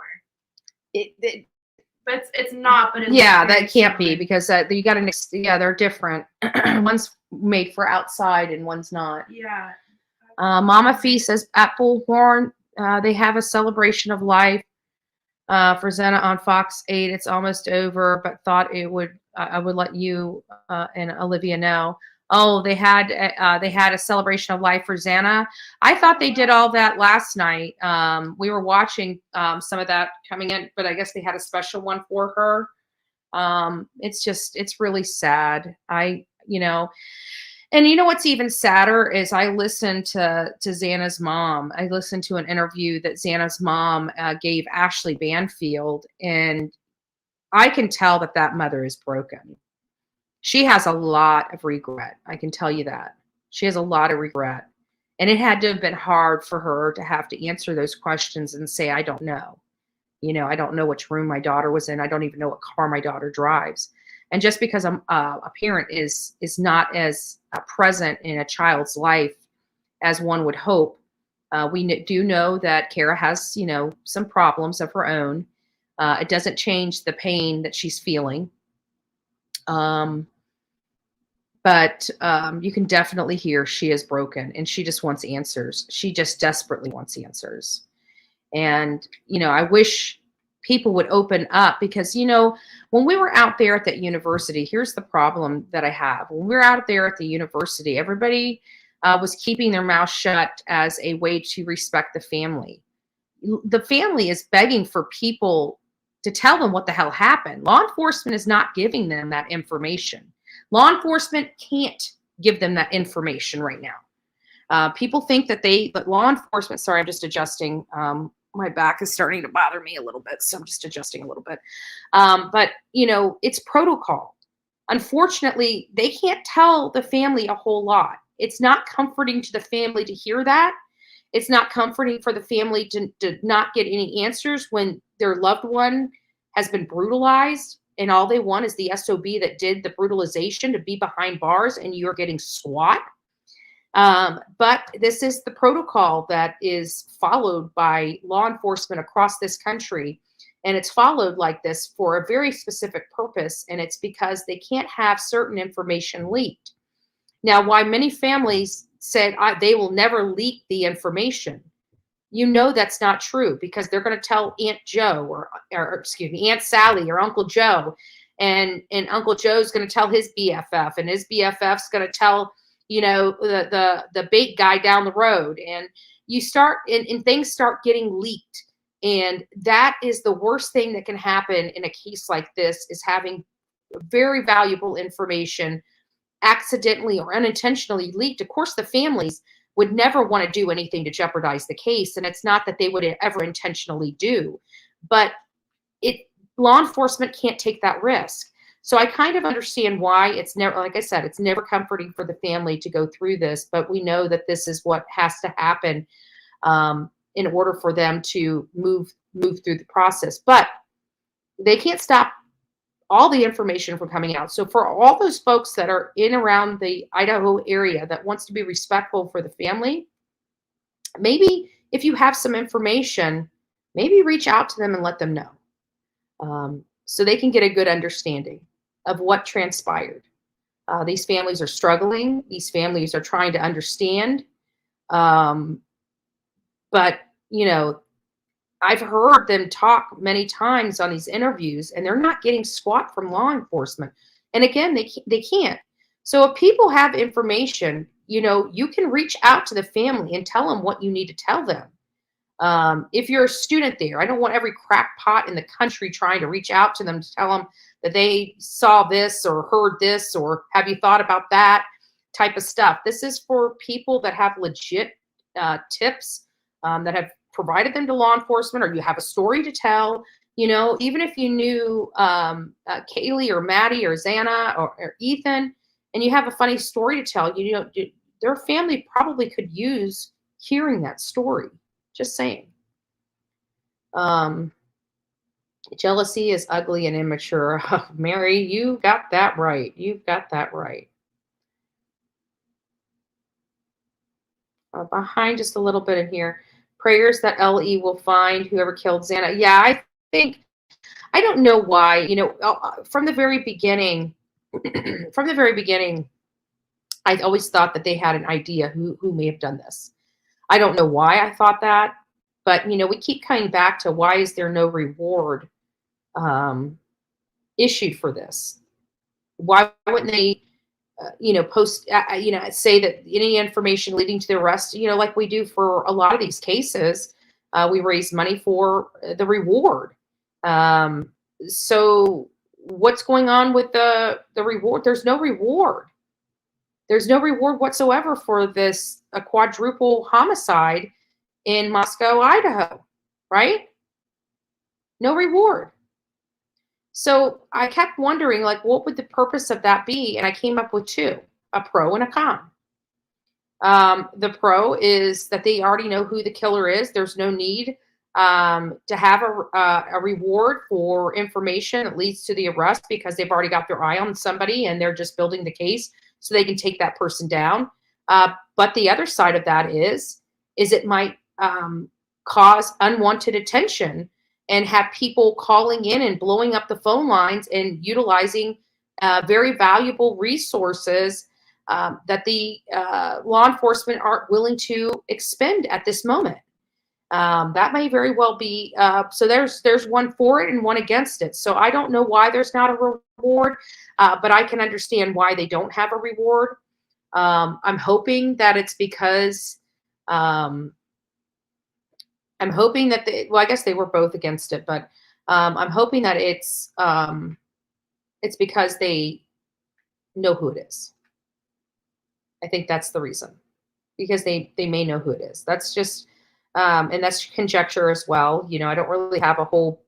But it's not. But that can't be because you got to. Yeah, they're different. One's made for outside and one's not. Yeah. Mama Fee says at Bullhorn, they have a celebration of life. For Xena on Fox 8, it's almost over, but thought it would. I would let you and Olivia know. Oh, they had a celebration of life for Xana. I thought they did all that last night. We were watching some of that coming in, but I guess they had a special one for her. It's really sad. And you know what's even sadder is I listened to Xana's mom. I listened to an interview that Xana's mom gave Ashley Banfield, and I can tell that mother is broken. She has a lot of regret. I can tell you that. She has a lot of regret. And it had to have been hard for her to have to answer those questions and say, I don't know. I don't know which room my daughter was in. I don't even know what car my daughter drives. And just because a parent is not as present in a child's life as one would hope, we do know that Kara has, some problems of her own. It doesn't change the pain that she's feeling. But you can definitely hear she is broken and she just wants answers. She just desperately wants answers. And, I wish people would open up because, when we were out there at that university, here's the problem that I have. When we were out there at the university, everybody was keeping their mouth shut as a way to respect the family. The family is begging for people to tell them what the hell happened. Law enforcement is not giving them that information. Law enforcement can't give them that information right now. People think that law enforcement, sorry, I'm just adjusting. My back is starting to bother me a little bit, so I'm just adjusting a little bit. But, it's protocol. Unfortunately, they can't tell the family a whole lot. It's not comforting to the family to hear that. It's not comforting for the family to not get any answers when their loved one has been brutalized and all they want is the SOB that did the brutalization to be behind bars and you're getting SWAT. But this is the protocol that is followed by law enforcement across this country. And it's followed like this for a very specific purpose. And it's because they can't have certain information leaked. Now, why many families said they will never leak the information. That's not true because they're going to tell Aunt Joe or Aunt Sally or Uncle Joe. And Uncle Joe's going to tell his BFF and his BFF's going to tell the bait guy down the road, and you start and things start getting leaked, and that is the worst thing that can happen in a case like this is having very valuable information accidentally or unintentionally leaked, of course, the families would never want to do anything to jeopardize the case. And it's not that they would ever intentionally do, but law enforcement can't take that risk. So I kind of understand why it's never, like I said, it's never comforting for the family to go through this, but we know that this is what has to happen in order for them to move through the process. But they can't stop all the information from coming out. So for all those folks that are in around the Idaho area that wants to be respectful for the family, maybe if you have some information, maybe reach out to them and let them know, so they can get a good understanding of what transpired. These families are struggling. These families are trying to understand. But, you know, I've heard them talk many times on these interviews, and they're not getting squat from law enforcement. And again, they can't. So if people have information, you know, you can reach out to the family and tell them what you need to tell them. If you're a student there, I don't want every crackpot in the country trying to reach out to them to tell them that they saw this or heard this or have you thought about that type of stuff. This is for people that have legit tips that have provided them to law enforcement, or you have a story to tell. You know, even if you knew Kaylee or Maddie or Xana or Ethan, and you have a funny story to tell, you know, their family probably could use hearing that story. Just saying. Jealousy is ugly and immature. Oh, Mary, you got that right. You've got that right. Behind just a little bit in here. Prayers that LE will find whoever killed Xana. Yeah, I think, I don't know why, you know, from the very beginning, I always thought that they had an idea who may have done this. I don't know why I thought that, but, you know, we keep coming back to why is there no reward issued for this? Why wouldn't they, you know, post, you know, say that any information leading to the arrest, you know, like we do for a lot of these cases, we raise money for the reward. So what's going on with the reward? There's no reward. There's no reward whatsoever for this, a quadruple homicide in Moscow, Idaho, right? No reward. So I kept wondering, like, what would the purpose of that be? And I came up with two, a pro and a con. The pro is that they already know who the killer is. There's no need to have a reward for information that leads to the arrest because they've already got their eye on somebody and they're just building the case so they can take that person down. But the other side of that is it might cause unwanted attention and have people calling in and blowing up the phone lines and utilizing very valuable resources that the law enforcement aren't willing to expend at this moment. That may very well be, so there's one for it and one against it. So I don't know why there's not a reward, but I can understand why they don't have a reward. I'm hoping that it's because, I'm hoping that well, I guess they were both against it, but I'm hoping that it's because they know who it is. I think that's the reason, because they may know who it is. That's just, and that's conjecture as well. You know, I don't really have a whole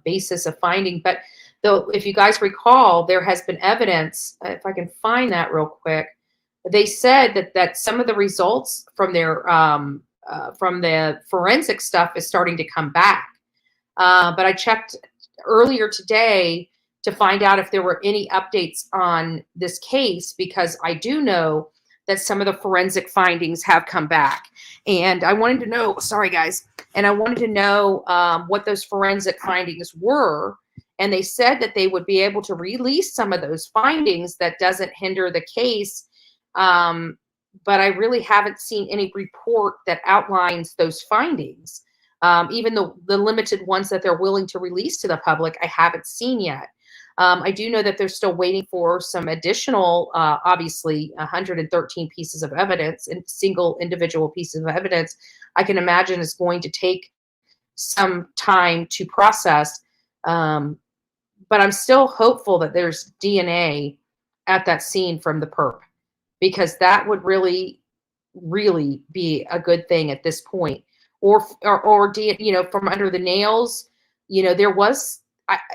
basis of finding, but though, if you guys recall, there has been evidence, if I can find that real quick, they said that some of the results from their, from the forensic stuff is starting to come back. But I checked earlier today to find out if there were any updates on this case, because I do know that some of the forensic findings have come back. And I wanted to know, sorry guys, and I wanted to know what those forensic findings were. And they said that they would be able to release some of those findings that doesn't hinder the case. But I really haven't seen any report that outlines those findings. Even the limited ones that they're willing to release to the public, I haven't seen yet. I do know that they're still waiting for some additional, obviously, 113 pieces of evidence, and single individual pieces of evidence, I can imagine is going to take some time to process. But but I'm still hopeful that there's DNA at that scene from the perp, because that would really, really be a good thing at this point. Or from under the nails, there was,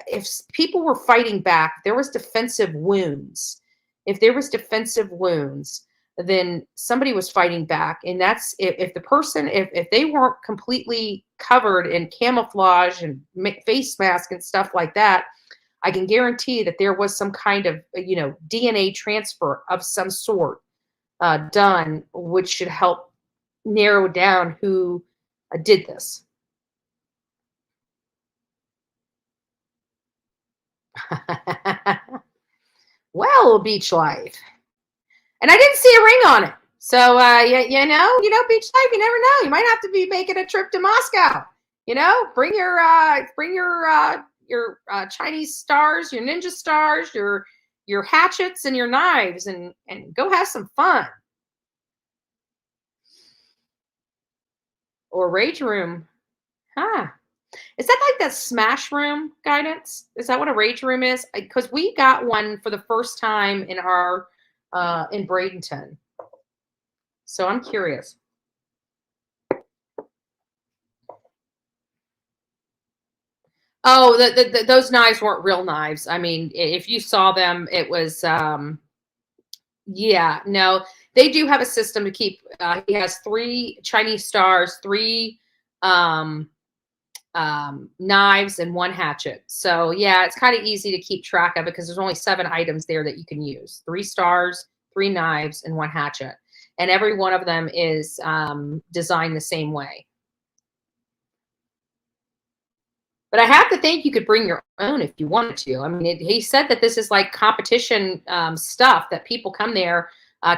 if people were fighting back, there was defensive wounds. If there was defensive wounds, then somebody was fighting back. And that's if the person, if they weren't completely covered in camouflage and face mask and stuff like that, I can guarantee that there was some kind of, DNA transfer of some sort done, which should help narrow down who did this. Well, beach life. And I didn't see a ring on it. So, beach life, you never know. You might have to be making a trip to Moscow. Bring your Chinese stars, your ninja stars, your hatchets and your knives, and go have some fun. Or rage room. Huh. Is that like that smash room guidance? Is that what a rage room is? Because we got one for the first time in our in Bradenton. So I'm curious. Oh, those knives weren't real knives. I mean, if you saw them, it was, yeah, no, they do have a system to keep, he has 3 Chinese stars, 3 knives, and 1 hatchet. So yeah, it's kind of easy to keep track of because there's only 7 items there that you can use. 3 stars, 3 knives, and 1 hatchet. And every one of them is designed the same way. But I have to think you could bring your own if you wanted to. I mean, he said that this is like competition stuff, that people come there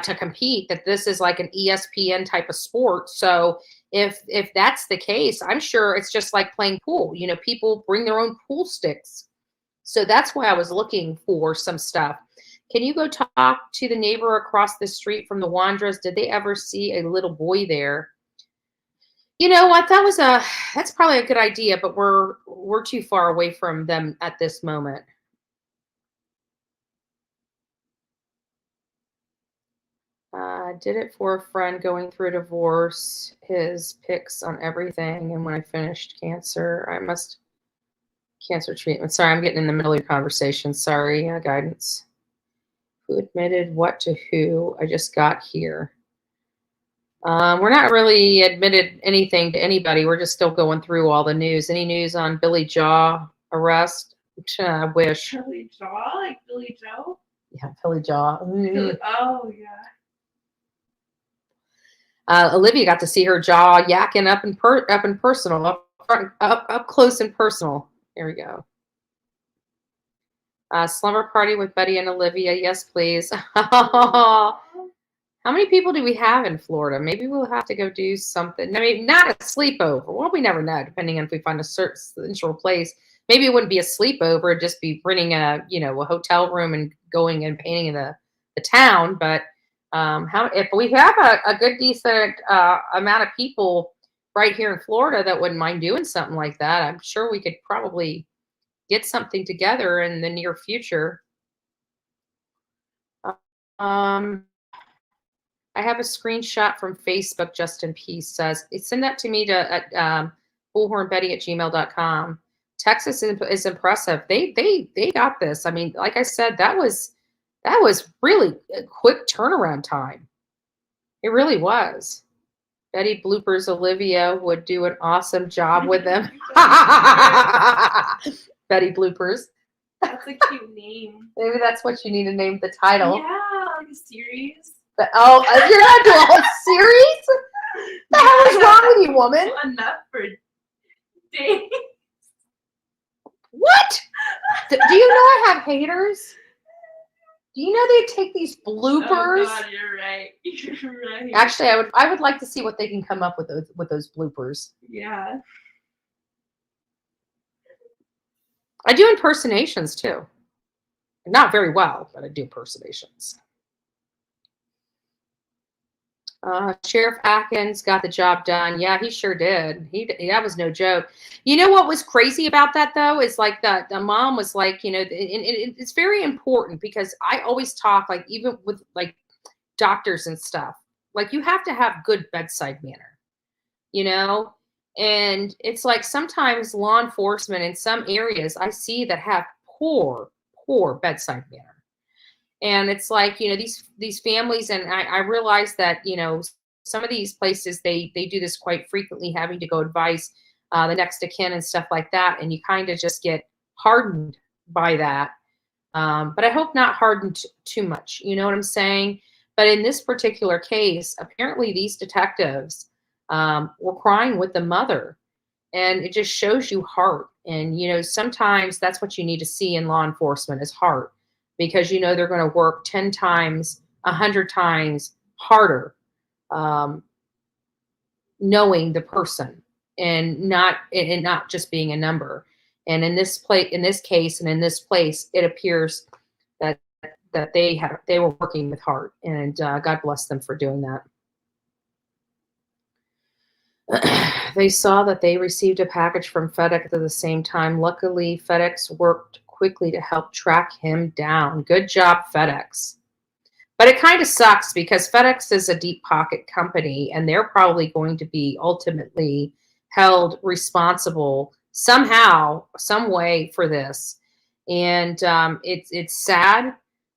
to compete, that this is like an ESPN type of sport. So if that's the case, I'm sure it's just like playing pool. People bring their own pool sticks. So that's why I was looking for some stuff. Can you go talk to the neighbor across the street from the Wandras? Did they ever see a little boy there? You know what? That's probably a good idea, but we're too far away from them at this moment. Did it for a friend going through a divorce, his pics on everything. And when I finished cancer treatment. Sorry, I'm getting in the middle of your conversation. Sorry, guidance. Who admitted what to who? I just got here. We're not really admitted anything to anybody. We're just still going through all the news. Any news on Billy Jaw arrest? I wish. Billy Jaw? Like Billy Joe? Yeah, Billy Jaw. Oh, yeah. Olivia got to see her jaw yakking up in personal, up close and personal. Here we go. Slumber party with Betty and Olivia. Yes, please. How many people do we have in Florida? Maybe we'll have to go do something. I mean, not a sleepover. Well, we never know, depending on if we find a central place. Maybe it wouldn't be a sleepover. It'd just be renting a hotel room and going and painting the town. But if we have a good, decent amount of people right here in Florida that wouldn't mind doing something like that, I'm sure we could probably get something together in the near future. I have a screenshot from Facebook. Justin Peace says, send that to me at bullhornbetty@gmail.com. Texas is impressive. They got this. I mean, like I said, that was really a quick turnaround time. It really was. Betty bloopers. Olivia would do an awesome job with them. Betty bloopers. That's a cute name. Maybe that's what you need to name the title. Yeah, like a series. But, you're gonna do a whole series? The hell is wrong with you, woman? Enough for days. What? Do you know I have haters? Do you know they take these bloopers? Oh God, you're right. You're right. Actually, I would like to see what they can come up with those bloopers. Yeah. I do impersonations too. Not very well, but I do impersonations. Sheriff Atkins got the job done. Yeah, he sure did. That was no joke. You know what was crazy about that though is like the mom was like, you know, and it's very important because I always talk like even with like doctors and stuff, like you have to have good bedside manner, you know, and it's like sometimes law enforcement in some areas I see that have poor bedside manner. And it's like, you know, these families, and I realize that, you know, some of these places they do this quite frequently, having to go advise the next of kin and stuff like that, and you kind of just get hardened by that. But I hope not hardened too much. You know what I'm saying? But in this particular case, apparently these detectives were crying with the mother, and it just shows you heart. And you know, sometimes that's what you need to see in law enforcement is heart, because you know they're going to work 10 times, 100 times harder, knowing the person and not just being a number. And in this case, and in this place, it appears that they were working with heart, and God bless them for doing that. They saw that they received a package from FedEx at the same time. Luckily, FedEx worked quickly to help track him down. Good job, FedEx. But it kind of sucks because FedEx is a deep pocket company, and they're probably going to be ultimately held responsible somehow, some way for this. And it's sad.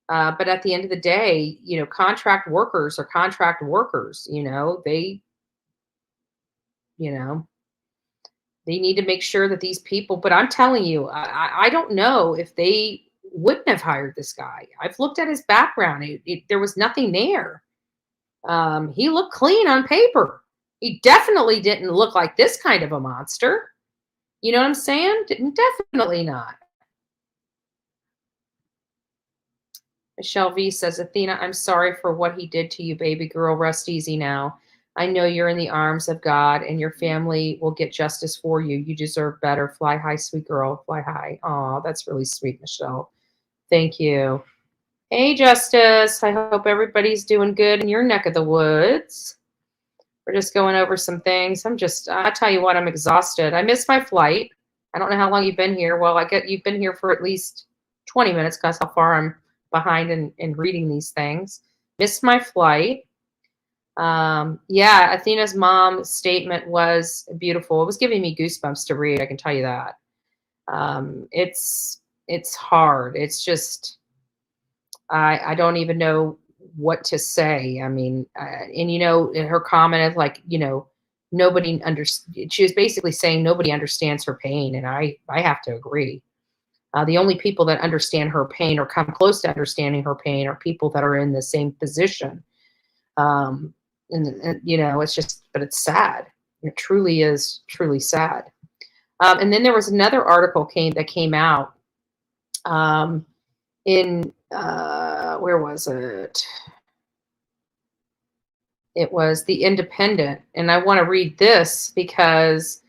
But at the end of the day, you know, contract workers are contract workers. You know, they need to make sure that these people, but I'm telling you, I don't know if they wouldn't have hired this guy. I've looked at his background. There was nothing there. He looked clean on paper. He definitely didn't look like this kind of a monster. You know what I'm saying? Definitely not. Michelle V says, Athena, I'm sorry for what he did to you, baby girl. Rest easy now. I know you're in the arms of God, and your family will get justice for you. You deserve better. Fly high, sweet girl. Fly high. Oh, that's really sweet, Michelle. Thank you. Hey, Justice. I hope everybody's doing good in your neck of the woods. We're just going over some things. I'll tell you what, I'm exhausted. I missed my flight. I don't know how long you've been here. Well, you've been here for at least 20 minutes because how far I'm behind in reading these things. Missed my flight. Yeah, Athena's mom's statement was beautiful. It was giving me goosebumps to read. I can tell you that. It's hard. It's just, I don't even know what to say. I mean, and you know, her comment is like, you know, she was basically saying nobody understands her pain. And I have to agree. The only people that understand her pain or come close to understanding her pain are people that are in the same position. And you know, it's just, but it's sad. It truly is truly sad. And then there was another article that came out in where was it? It was the Independent, and I want to read this because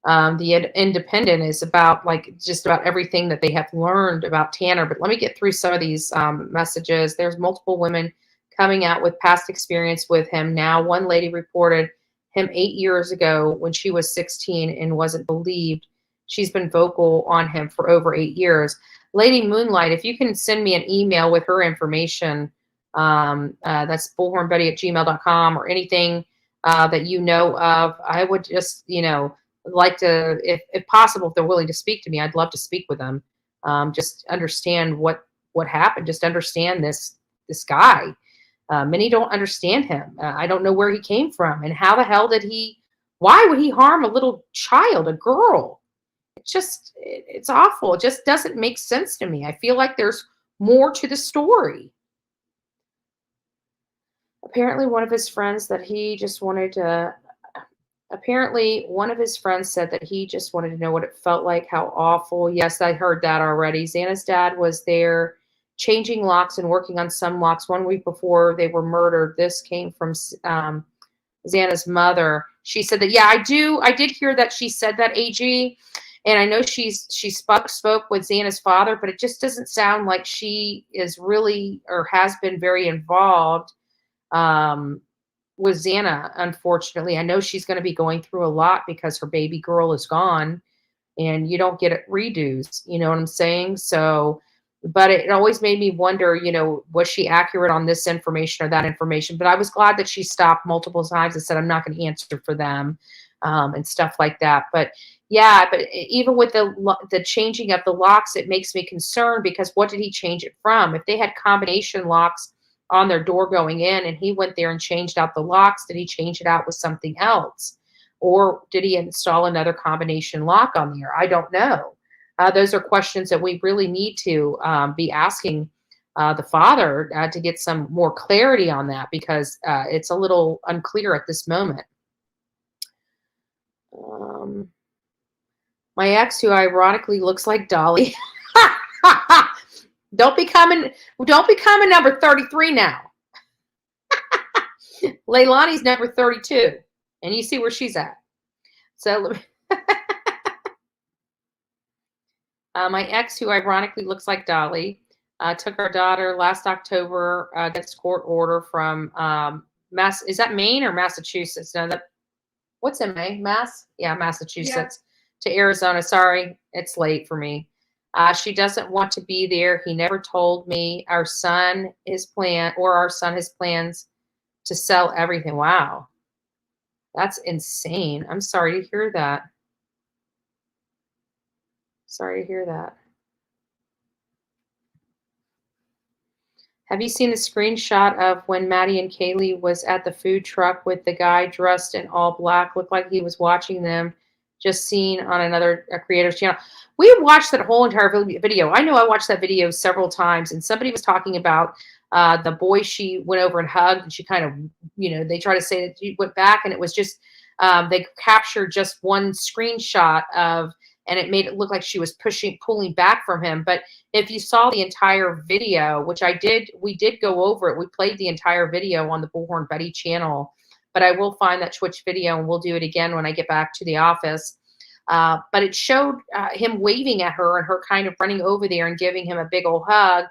the Independent is about like just about everything that they have learned about Tanner. But let me get through some of these messages. There's multiple women coming out with past experience with him. Now, one lady reported him 8 years ago when she was 16 and wasn't believed. She's been vocal on him for over 8 years. Lady Moonlight, if you can send me an email with her information, that's bullhornbetty@gmail.com, or anything that you know of. I would just, you know, like to, if possible, if they're willing to speak to me, I'd love to speak with them. Just understand what happened. Just understand this guy. Many don't understand him. I don't know where he came from, and how the hell why would he harm a little child, a girl? It's awful. It just doesn't make sense to me. I feel like there's more to the story. Apparently one of his friends said that he just wanted to know what it felt like, how awful. Yes, I heard that already. Xana's dad was there changing locks and working on some locks 1 week before they were murdered. This came from Xana's mother. She said that, yeah, I did hear that she said that, AG. And I know she spoke with Xana's father, but it just doesn't sound like she is really or has been very involved. with Xana, unfortunately. I know she's going to be going through a lot because her baby girl is gone and you don't get redos. You know what I'm saying? So, but it always made me wonder, you know, was she accurate on this information or that information? But I was glad that she stopped multiple times and said, I'm not going to answer for them, and stuff like that. But yeah, but even with the changing of the locks, it makes me concerned because what did he change it from? If they had combination locks on their door going in and he went there and changed out the locks, did he change it out with something else? Or did he install another combination lock on there? I don't know. Those are questions that we really need to be asking the father to get some more clarity on that, because it's a little unclear at this moment. My ex, who ironically looks like Dolly. Don't become a number 33 now. Leilani's number 32, and you see where she's at. So my ex, who ironically looks like Dolly, took our daughter last October against court order from is that Maine or Massachusetts? No, what's in Maine? Yeah, Massachusetts. Yeah. To Arizona. Sorry, it's late for me. She doesn't want to be there. He never told me. Our son has plans to sell everything. Wow. That's insane. I'm sorry to hear that. Sorry to hear that. Have you seen the screenshot of when Maddie and Kaylee was at the food truck with the guy dressed in all black? Looked like he was watching them, just seen on another creator's channel. We watched that whole entire video. I know I watched that video several times, and somebody was talking about the boy she went over and hugged, and she kind of, you know, they try to say that she went back, and it was just, they captured just one screenshot of, and it made it look like she was pulling back from him. But if you saw the entire video, which we did go over it. We played the entire video on the Bullhorn Betty channel, but I will find that Twitch video and we'll do it again when I get back to the office. But it showed him waving at her and her kind of running over there and giving him a big old hug.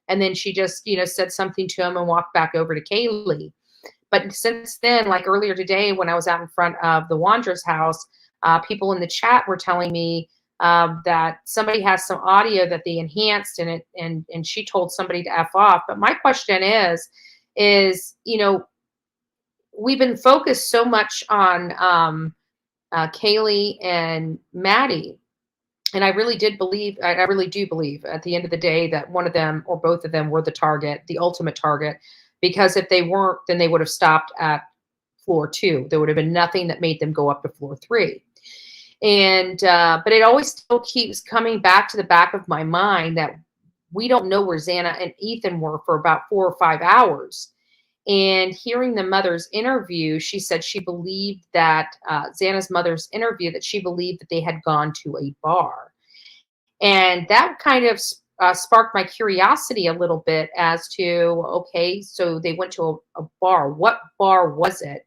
And then she just, you know, said something to him and walked back over to Kaylee. But since then, like earlier today, when I was out in front of the Wanderer's house, people in the chat were telling me that somebody has some audio that they enhanced and she told somebody to F off. But my question is, you know, we've been focused so much on Kaylee and Maddie. And I really do believe at the end of the day that one of them or both of them were the target, the ultimate target, because if they weren't, then they would have stopped at floor 2. There would have been nothing that made them go up to floor 3. And, but it always still keeps coming back to the back of my mind that we don't know where Xana and Ethan were for about 4 or 5 hours. And hearing the mother's interview, she said she believed that, Xana's mother's interview, that she believed that they had gone to a bar. And that kind of sparked my curiosity a little bit as to, okay, so they went to a bar. What bar was it?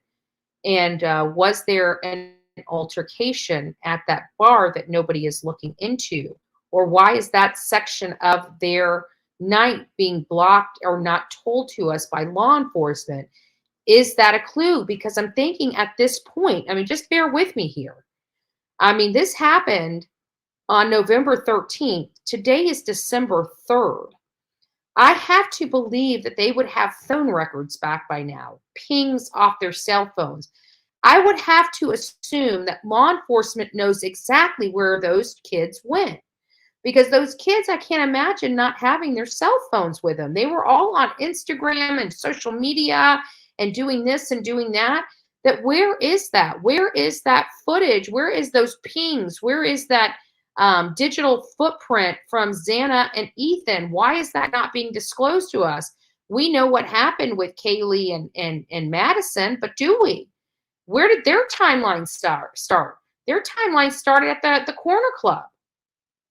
And was there an altercation at that bar that nobody is looking into? Or why is that section of their night being blocked or not told to us by law enforcement? Is that a clue? Because I'm thinking at this point, I mean, just bear with me here. I mean, this happened on November 13th. Today is December 3rd. I have to believe that they would have phone records back by now, pings off their cell phones. I would have to assume that law enforcement knows exactly where those kids went, because those kids, I can't imagine not having their cell phones with them. They were all on Instagram and social media and doing this and doing that. That where is that? Where is that footage? Where is those pings? Where is that digital footprint from Xana and Ethan? Why is that not being disclosed to us? We know what happened with Kaylee and Madison, but do we? Where did their timeline start? Their timeline started at the corner club.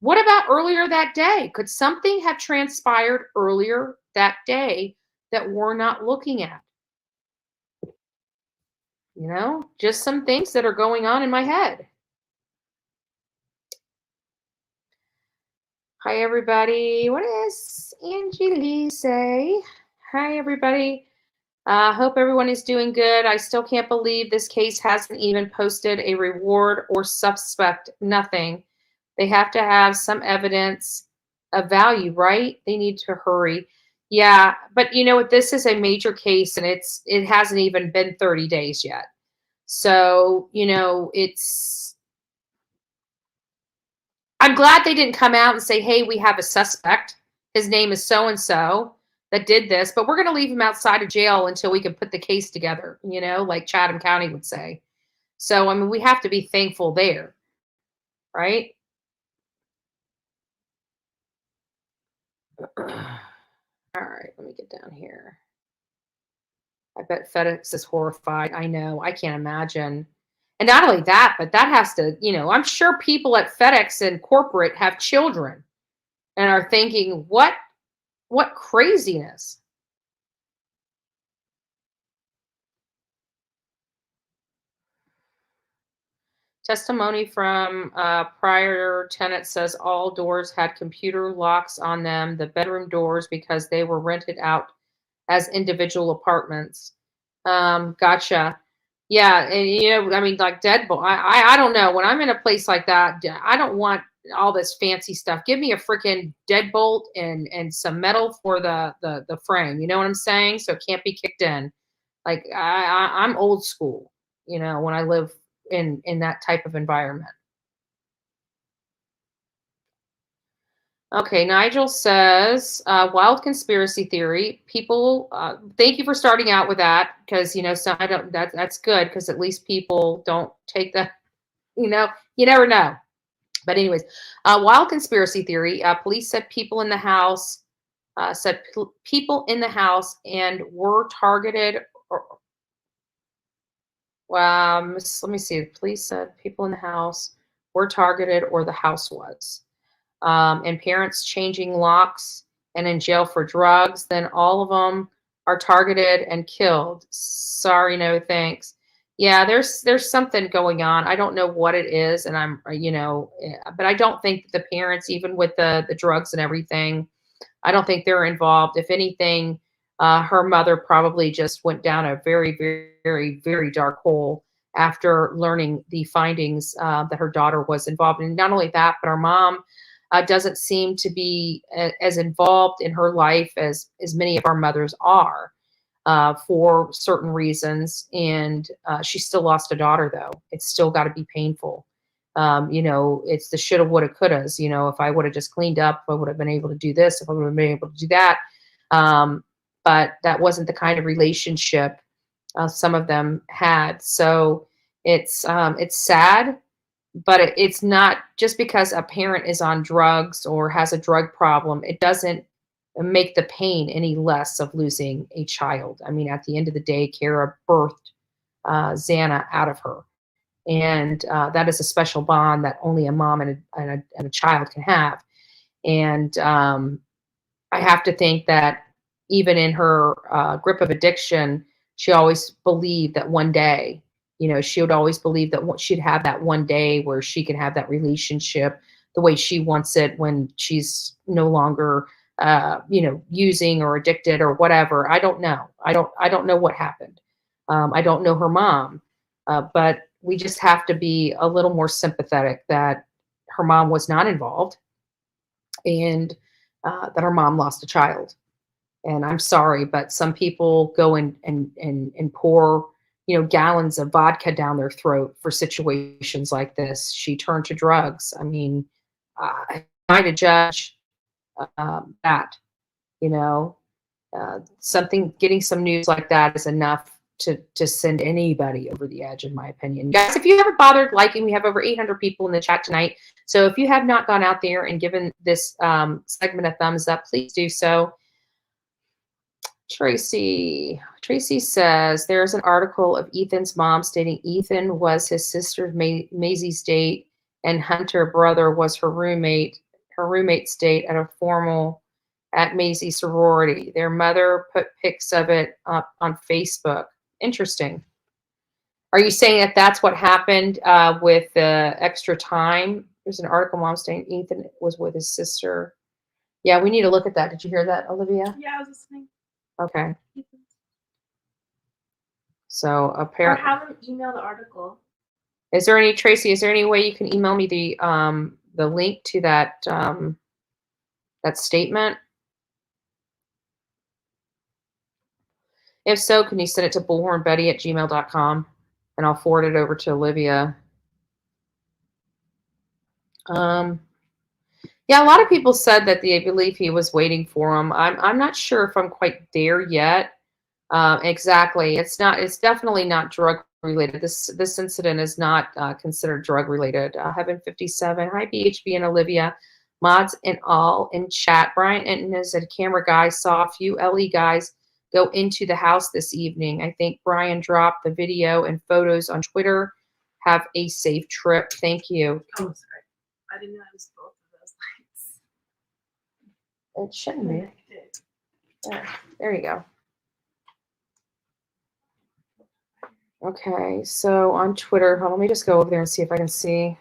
What about earlier that day? Could something have transpired earlier that day that we're not looking at? You know, just some things that are going on in my head. Hi, everybody. What does Angie Lee say? Hi, everybody. Hope everyone is doing good. I still can't believe this case hasn't even posted a reward or suspect. Nothing. They have to have some evidence of value, right? They need to hurry. Yeah, but you know what? This is a major case, and it hasn't even been 30 days yet. So you know, I'm glad they didn't come out and say, "Hey, we have a suspect. His name is so and so that did this, but we're going to leave him outside of jail until we can put the case together." You know, like Chatham County would say. So I mean, we have to be thankful there, right? All right, let me get down here. I bet FedEx is horrified. I know. I can't imagine. And not only that, but that has to, you know, I'm sure people at FedEx and corporate have children and are thinking, what craziness. Testimony from prior tenant says all doors had computer locks on them, the bedroom doors, because they were rented out as individual apartments. Gotcha. Yeah, and you know, I mean, like deadbolt. I don't know. When I'm in a place like that, I don't want all this fancy stuff. Give me a freaking deadbolt and some metal for the frame. You know what I'm saying? So it can't be kicked in. Like I'm old school. You know, when I live in that type of environment. Okay, Nigel says, wild conspiracy theory. People, thank you for starting out with that because you know, so I don't. That's good because at least people don't take the, you know, you never know. But anyways, wild conspiracy theory. Police said people in the house, people in the house and were targeted. Let me see. The police said people in the house were targeted, or the house was. And parents changing locks and in jail for drugs, then all of them are targeted and killed. Sorry, no thanks. Yeah, there's something going on. I don't know what it is, and I'm but I don't think the parents, even with the drugs and everything, I don't think they're involved. If anything, her mother probably just went down a very, very, very, very dark hole after learning the findings that her daughter was involved in. Not only that, but her mom doesn't seem to be as involved in her life as many of our mothers are for certain reasons. And she still lost a daughter, though. It's still got to be painful. You know, it's the shoulda, woulda, couldas. You know, if I would have just cleaned up, I would have been able to do this. If I would have been able to do that. But that wasn't the kind of relationship some of them had. So it's sad, but it's not just because a parent is on drugs or has a drug problem. It doesn't make the pain any less of losing a child. I mean, at the end of the day, Kara birthed Xana out of her. And that is a special bond that only a mom and a child can have. And I have to think that even in her grip of addiction, she always believed that one day, you know, she would always believe that she'd have that one day where she can have that relationship the way she wants it when she's no longer, using or addicted or whatever. I don't know. I don't know what happened. I don't know her mom, but we just have to be a little more sympathetic that her mom was not involved and that her mom lost a child. And I'm sorry, but some people go and pour, you know, gallons of vodka down their throat for situations like this. She turned to drugs. I mean, trying to judge that, you know, getting some news like that is enough to send anybody over the edge, in my opinion. Guys, if you haven't bothered liking, we have over 800 people in the chat tonight. So if you have not gone out there and given this segment a thumbs up, please do so. Tracy says there's an article of Ethan's mom stating Ethan was his sister Maisie's date and Hunter brother was her roommate's date at a formal at Maisie's sorority. Their mother put pics of it up on Facebook. Interesting. Are you saying that that's what happened with the extra time? There's an article mom saying Ethan was with his sister. Yeah, we need to look at that. Did you hear that, Olivia? Yeah, I was listening. Okay. So Or apparently, have them email the article. is there any, Tracy, is there any way you can email me the link to that that statement? If so, can you send it to bullhornbetty@gmail.com and I'll forward it over to Olivia. Yeah, a lot of people said that they believe he was waiting for him. I'm not sure if I'm quite there yet. Exactly. It's not. It's definitely not drug related. This incident is not considered drug related. Heaven 57. Hi BHB and Olivia, mods and all in chat. Brian Enton is a camera guy. Saw a few LE guys go into the house this evening. I think Brian dropped the video and photos on Twitter. Have a safe trip. Thank you. Oh, sorry. I didn't know it was both of those lights. It shouldn't be. There you go. Okay, so on Twitter, let me just go over there and see if I can see.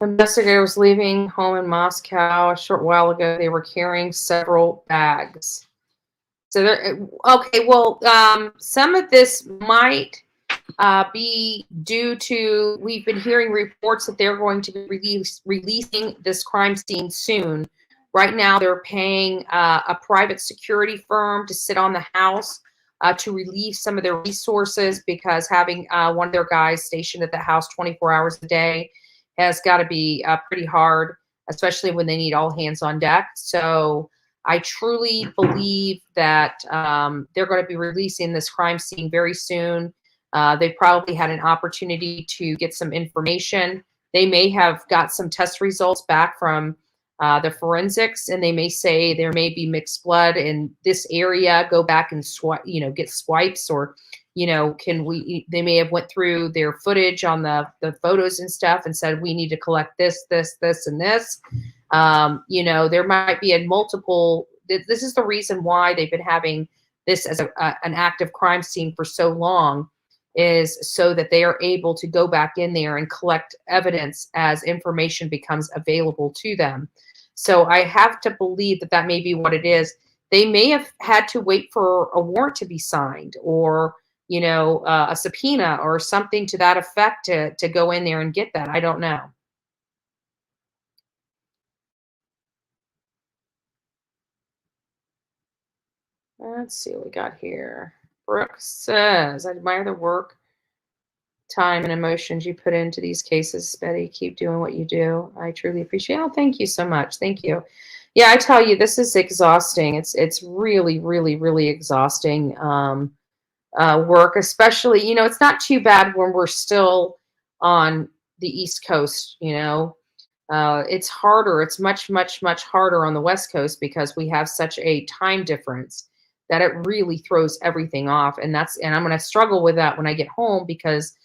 Investigator was leaving home in Moscow a short while ago. They were carrying several bags. So there, okay, well, some of this might be due to, we've been hearing reports that they're going to be releasing this crime scene soon. Right now, they're paying a private security firm to sit on the house to relieve some of their resources, because having one of their guys stationed at the house 24 hours a day has got to be pretty hard, especially when they need all hands on deck. So I truly believe that they're going to be releasing this crime scene very soon. They probably had an opportunity to get some information. They may have got some test results back from the forensics, and they may say there may be mixed blood in this area. Go back and get swipes, or they may have went through their footage on the photos and stuff and said, we need to collect this, this, this, and this. There might be a multiple. This is the reason why they've been having this as an active crime scene for so long, is so that they are able to go back in there and collect evidence as information becomes available to them. So I have to believe that that may be what it is. They may have had to wait for a warrant to be signed, or a subpoena or something to that effect to go in there and get that. I don't know. Let's see what we got here. Brooke says, I admire the work, time, and emotions you put into these cases, Betty. Keep doing what you do. I truly appreciate it. Oh, thank you so much. Thank you. Yeah, I tell you, this is exhausting. It's really, really, really exhausting work, especially, it's not too bad when we're still on the East Coast, it's harder. It's much, much, much harder on the West Coast because we have such a time difference that it really throws everything off. And I'm going to struggle with that when I get home, because,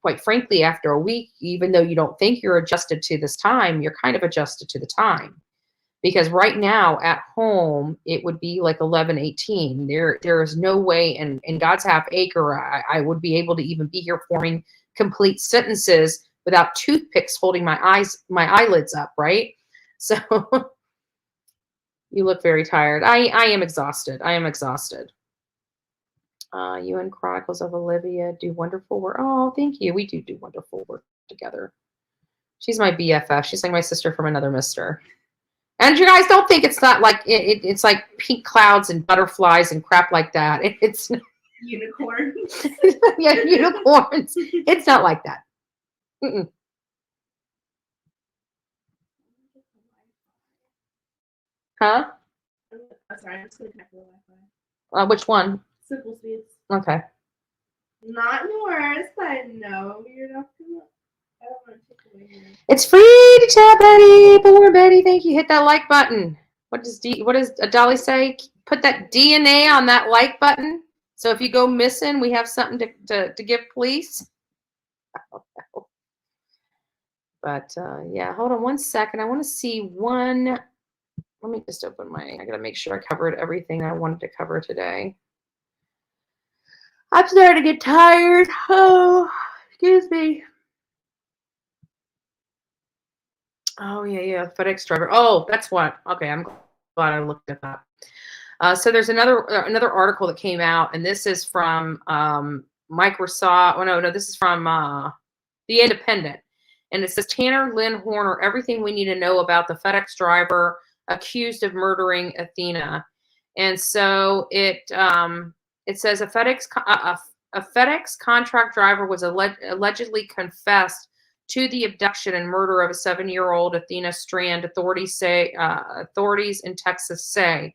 quite frankly, after a week, even though you don't think you're adjusted to this time, you're kind of adjusted to the time. Because right now at home, it would be like 11:18. There is no way in God's half acre I would be able to even be here forming complete sentences without toothpicks holding my eyelids up, right? So you look very tired. I am exhausted. I am exhausted. You and Chronicles of Olivia do wonderful work. Oh, thank you. We do wonderful work together. She's my BFF. She's like my sister from another mister. And you guys don't think it's not like it's like pink clouds and butterflies and crap like that. It's unicorns. Yeah, unicorns. It's not like that. Mm-mm. Huh? Sorry, I'm just gonna connect the Wi-Fi. Which one? Simple Speeds. Okay. Not yours, but no, you're not gonna. I don't want to take away yours. It's free to chat, Betty. Poor Betty, thank you. Hit that like button. What does Dolly say? Put that DNA on that like button. So if you go missing, we have something to give police. I don't know. But yeah, hold on one second. I want to see one. Let me just open I got to make sure I covered everything I wanted to cover today. I'm starting to get tired. Oh, excuse me. Oh, yeah. FedEx driver. Oh, that's what. Okay, I'm glad I looked at that. So there's another article that came out, and this is from Microsoft. Oh, no, this is from The Independent. And it says, Tanner Lynn Horner, everything we need to know about the FedEx driver accused of murdering Athena. And so it says a FedEx contract driver was allegedly confessed to the abduction and murder of a 7-year-old Athena Strand, authorities in Texas say.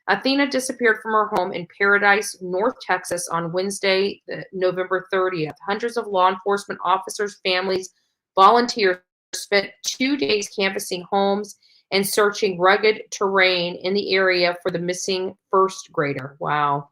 Athena disappeared from her home in Paradise, North Texas on Wednesday, November 30th. Hundreds of law enforcement officers, families, volunteers spent 2 days canvassing homes and searching rugged terrain in the area for the missing first grader. Wow.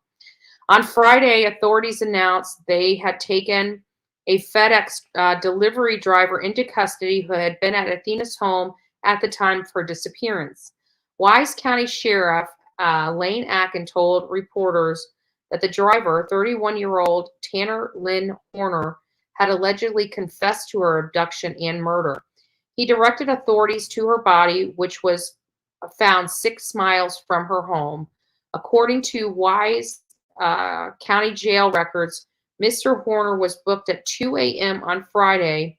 On Friday, authorities announced they had taken a FedEx delivery driver into custody who had been at Athena's home at the time of her disappearance. Wise County Sheriff Lane Akin told reporters that the driver, 31-year-old Tanner Lynn Horner, had allegedly confessed to her abduction and murder. He directed authorities to her body, which was found 6 miles from her home. According to Wise County jail records, Mr. Horner was booked at 2 a.m. on Friday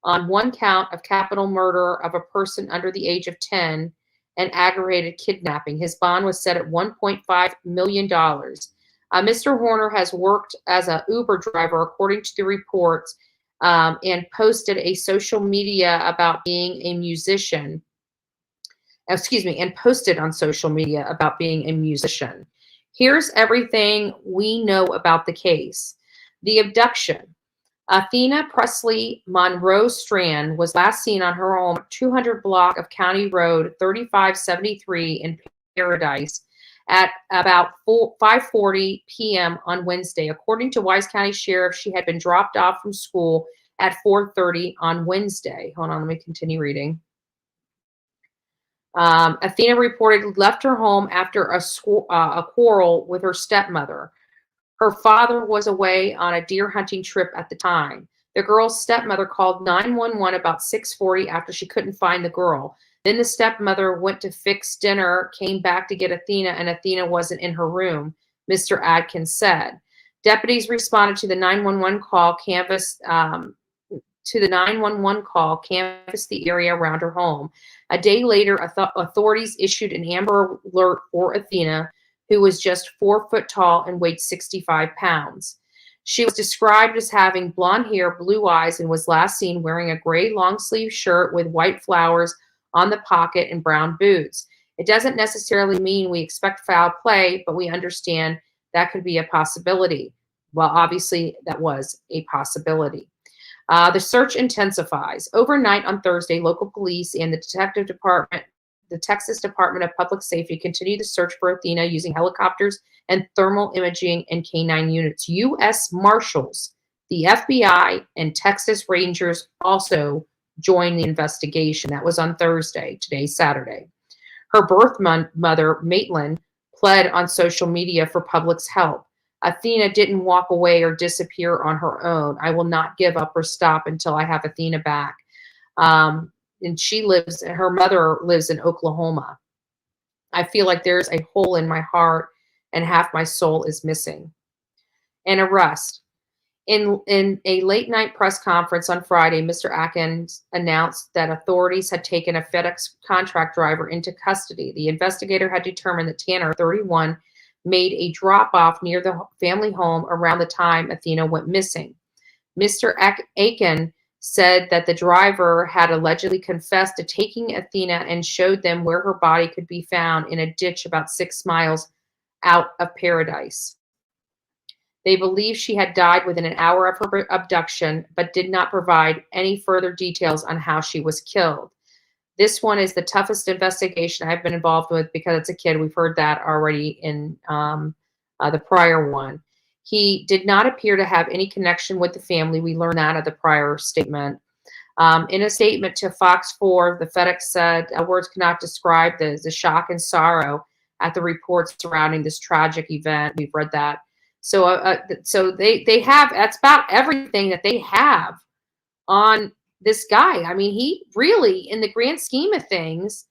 on one count of capital murder of a person under the age of 10 and aggravated kidnapping. His bond was set at $1.5 million. Mr. Horner has worked as an Uber driver, according to the reports, and posted a social media about being a musician. And posted on social media about being a musician. Here's everything we know about the case. The abduction. Athena Presley Monroe Strand was last seen on her home 200 block of County Road 3573 in Paradise at about 5:40 p.m. on Wednesday. According to Wise County Sheriff, she had been dropped off from school at 4:30 on Wednesday. Hold on, let me continue reading. Athena reportedly left her home after a quarrel with her stepmother. Her father was away on a deer hunting trip at the time. The girl's stepmother called 911 about 6:40 after she couldn't find the girl. Then the stepmother went to fix dinner, came back to get Athena, and Athena wasn't in her room, Mr. Adkins said. Deputies responded to the 911 call, canvassed the area around her home. A day later, authorities issued an Amber Alert for Athena, who was just 4 foot tall and weighed 65 pounds. She was described as having blonde hair, blue eyes, and was last seen wearing a gray long-sleeve shirt with white flowers on the pocket and brown boots. It doesn't necessarily mean we expect foul play, but we understand that could be a possibility. Well, obviously, that was a possibility. The search intensifies. Overnight on Thursday, local police and the Texas Department of Public Safety continued the search for Athena using helicopters and thermal imaging and canine units. U.S. Marshals, the FBI, and Texas Rangers also joined the investigation. That was on Thursday. Today's Saturday. Her birth mother, Maitland, pled on social media for public's help. Athena didn't walk away or disappear on her own. I will not give up or stop until I have Athena back. And her mother lives in Oklahoma. I feel like there's a hole in my heart and half my soul is missing. An arrest. In a late night press conference on Friday, Mr. Atkins announced that authorities had taken a FedEx contract driver into custody. The investigator had determined that Tanner, 31, made a drop-off near the family home around the time Athena went missing. Mr. Akin said that the driver had allegedly confessed to taking Athena and showed them where her body could be found in a ditch about 6 miles out of Paradise. They believe she had died within an hour of her abduction, but did not provide any further details on how she was killed. This one is the toughest investigation I've been involved with because it's a kid. We've heard that already in the prior one. He did not appear to have any connection with the family. We learned that at the prior statement. In a statement to Fox 4, the FedEx said, words cannot describe the shock and sorrow at the reports surrounding this tragic event. We've read that. So they have, that's about everything that they have on this guy. I mean, he really, in the grand scheme of things,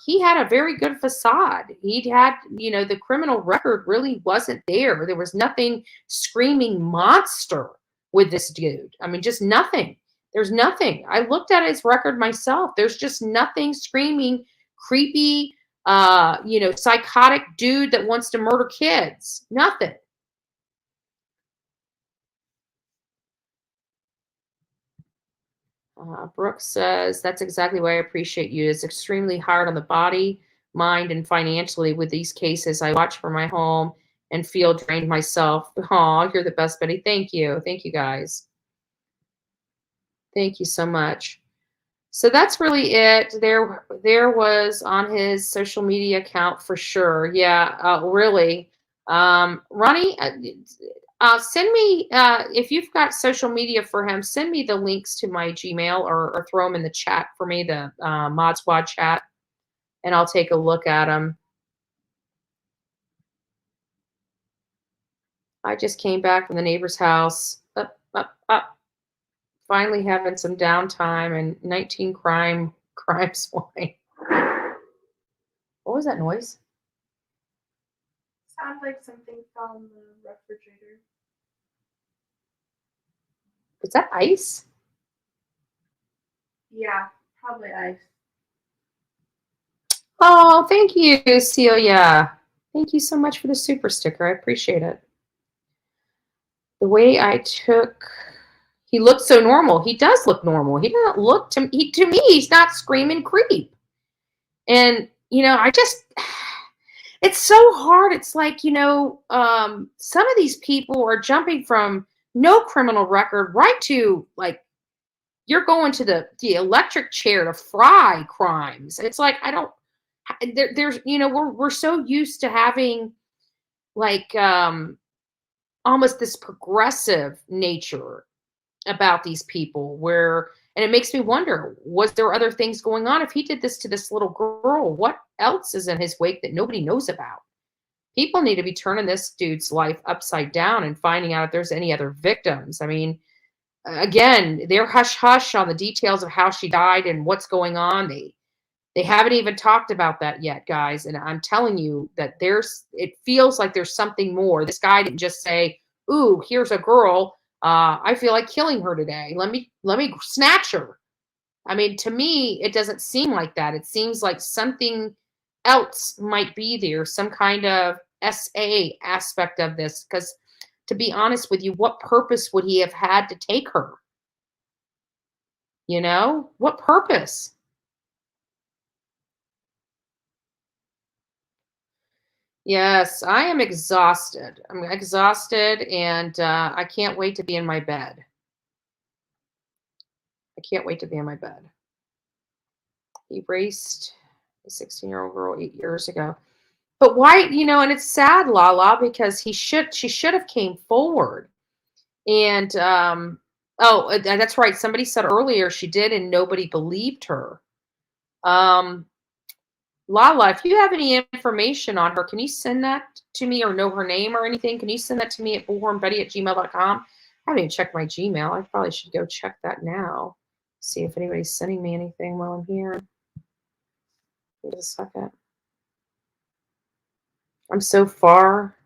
he had a very good facade. He'd had, you know, the criminal record really wasn't there. There was nothing screaming monster with this dude. I mean, just nothing. There's nothing. I looked at his record myself. There's just nothing screaming, creepy, you know, psychotic dude that wants to murder kids. Nothing. Brooke says, that's exactly why I appreciate you. It's extremely hard on the body, mind, and financially with these cases. I watch for my home and feel drained myself. Oh, you're the best, Betty. Thank you. Thank you, guys. Thank you so much. So that's really it. There was on his social media account for sure. Yeah, really. Ronnie, send me, if you've got social media for him, send me the links to my Gmail or throw them in the chat for me, the Mod Squad chat, and I'll take a look at them. I just came back from the neighbor's house. Up. Finally having some downtime and 19 crime swine. What was that noise? Sounds like something fell in the refrigerator. Is that ice? Yeah, probably ice. Oh, thank you, Celia. Thank you so much for the super sticker. I appreciate it. The way I took, he looked so normal. He does look normal. He doesn't look to me, he's not screaming creep. And, you know, it's so hard. It's like, you know, some of these people are jumping from no criminal record right to, like, you're going to the electric chair to fry crimes. It's like, there's, you know, we're so used to having, like, almost this progressive nature about these people and it makes me wonder, was there other things going on? If he did this to this little girl, what else is in his wake that nobody knows about? People need to be turning this dude's life upside down and finding out if there's any other victims. I mean, again, they're hush-hush on the details of how she died and what's going on. They haven't even talked about that yet, guys. And I'm telling you that it feels like there's something more. This guy didn't just say, ooh, here's a girl. I feel like killing her today. Let me snatch her. I mean, to me, it doesn't seem like that. It seems like something else might be there, some kind of SA aspect of this. Because to be honest with you, what purpose would he have had to take her? You know, what purpose? Yes, I am exhausted. I'm exhausted, and I can't wait to be in my bed. I can't wait to be in my bed. He raced a 16-year-old girl 8 years ago. But why, you know, and it's sad, Lala, because she should have came forward. And, oh, that's right. Somebody said earlier she did, and nobody believed her. Lala, if you have any information on her, can you send that to me, or know her name or anything? Can you send that to me at bullhornbetty@gmail.com? I haven't even checked my Gmail. I probably should go check that now. See if anybody's sending me anything while I'm here. Wait a second. I'm so far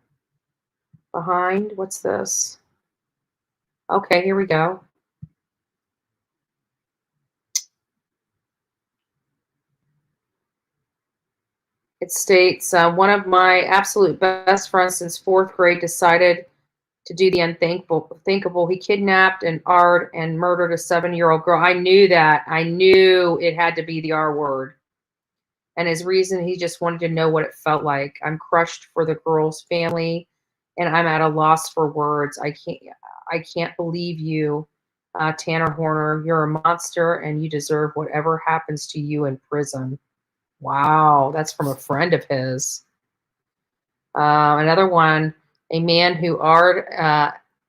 behind. What's this? Okay, here we go. It states, one of my absolute best friends since 4th grade decided to do the unthinkable. He kidnapped and murdered a 7-year-old girl. I knew that. I knew it had to be the R word. And his reason, he just wanted to know what it felt like. I'm crushed for the girl's family, and I'm at a loss for words. I can't believe you, Tanner Horner. You're a monster, and you deserve whatever happens to you in prison. Wow, that's from a friend of his. Another one, a man who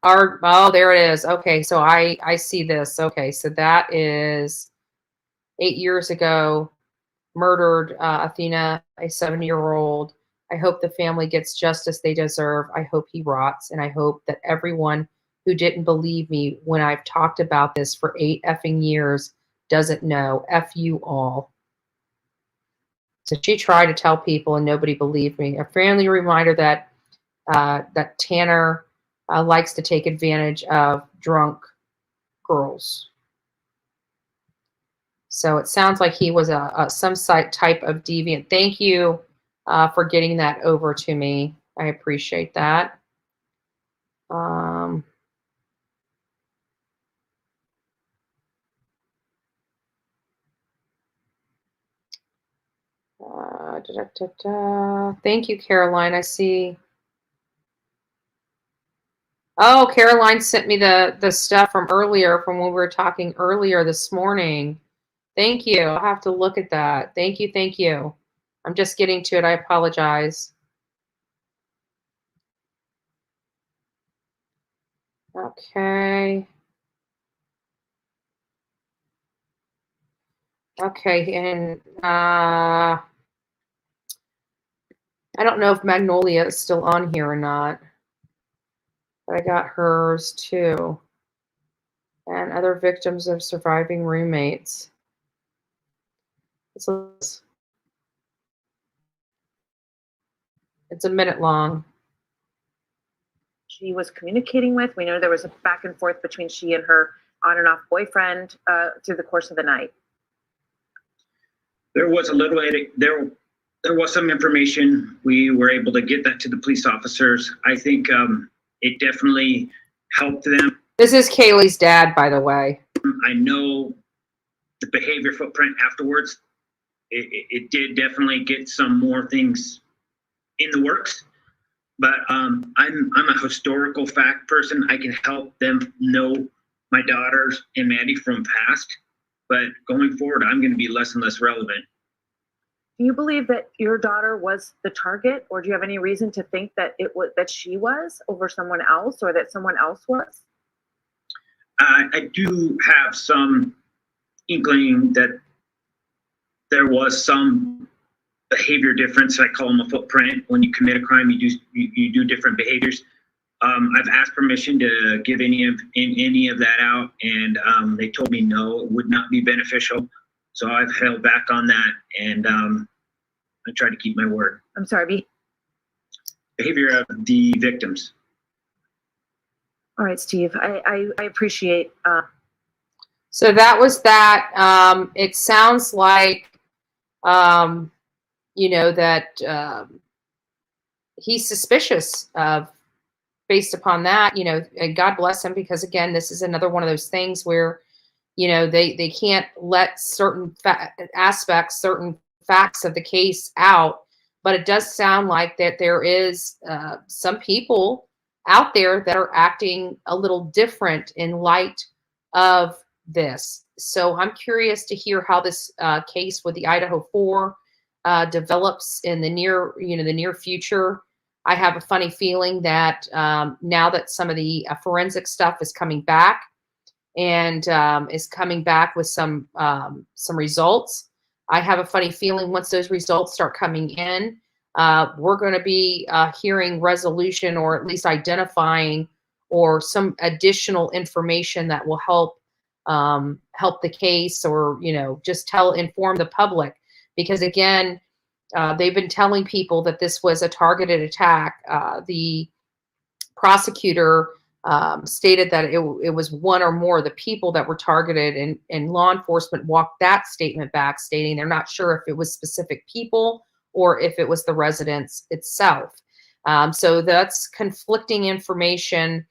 Oh, there it is. Okay, so I see this. Okay, so that is 8 years ago. Murdered Athena, a 7-year-old. I hope the family gets justice they deserve. I hope he rots, and I hope that everyone who didn't believe me when I've talked about this for 8 effing years doesn't know. F you all. So she tried to tell people, and nobody believed me. A friendly reminder that that Tanner likes to take advantage of drunk girls. So it sounds like he was some type of deviant. Thank you for getting that over to me. I appreciate that. Thank you, Caroline. I see. Oh, Caroline sent me the stuff from earlier, from when we were talking earlier this morning. Thank you. I'll have to look at that. Thank you. Thank you. I'm just getting to it. I apologize. Okay. Okay, and I don't know if Magnolia is still on here or not, but I got hers too. And other victims of surviving roommates. It's a minute long. She was communicating with. We know there was a back and forth between she and her on and off boyfriend through the course of the night. There was a little there was some information. We were able to get that to the police officers. I think it definitely helped them. This is Kaylee's dad, by the way. I know the behavior footprint afterwards. It did definitely get some more things in the works. But I'm a historical fact person. I can help them know my daughters and Maddie from past. But going forward, I'm going to be less and less relevant. Do you believe that your daughter was the target, or do you have any reason to think that that she was over someone else, or that someone else was? I do have some inkling that there was some behavior difference. I call them a footprint. When you commit a crime, you do different behaviors. I've asked permission to give any of that out, and they told me no, it would not be beneficial. So I've held back on that, and I try to keep my word. I'm sorry, behavior of the victims. All right, Steve, I appreciate. So that was that. It sounds like, you know, that he's suspicious of, based upon that, you know, and God bless him, because again, this is another one of those things where, you know, they can't let certain aspects, certain facts of the case out. But it does sound like that there is some people out there that are acting a little different in light of this. So I'm curious to hear how this case with the Idaho 4 develops in the near future. I have a funny feeling that now that some of the forensic stuff is coming back and is coming back with some results, I have a funny feeling once those results start coming in, we're going to be hearing resolution, or at least identifying, or some additional information that will help the case, or, you know, just inform the public. Because again, they've been telling people that this was a targeted attack. The prosecutor stated that it was one or more of the people that were targeted, and law enforcement walked that statement back, stating they're not sure if it was specific people or if it was the residence itself. So that's conflicting information,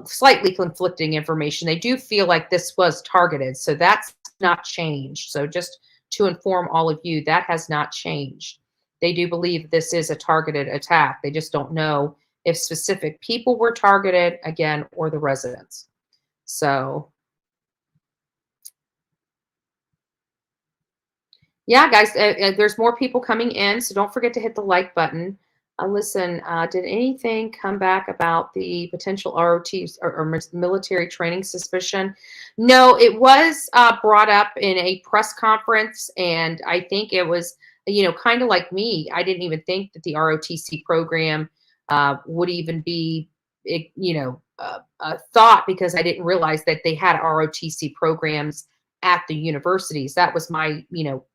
slightly conflicting information. They do feel like this was targeted, so that's not changed. So just to inform all of you, that has not changed. They do believe this is a targeted attack. They just don't know if specific people were targeted, again, or the residents. So, yeah, guys, there's more people coming in, so don't forget to hit the like button. Listen, did anything come back about the potential ROTs or military training suspicion? No, it was brought up in a press conference, and I think it was, kind of like me. I didn't even think that the ROTC program would even be, a thought, because I didn't realize that they had ROTC programs at the universities. That was my,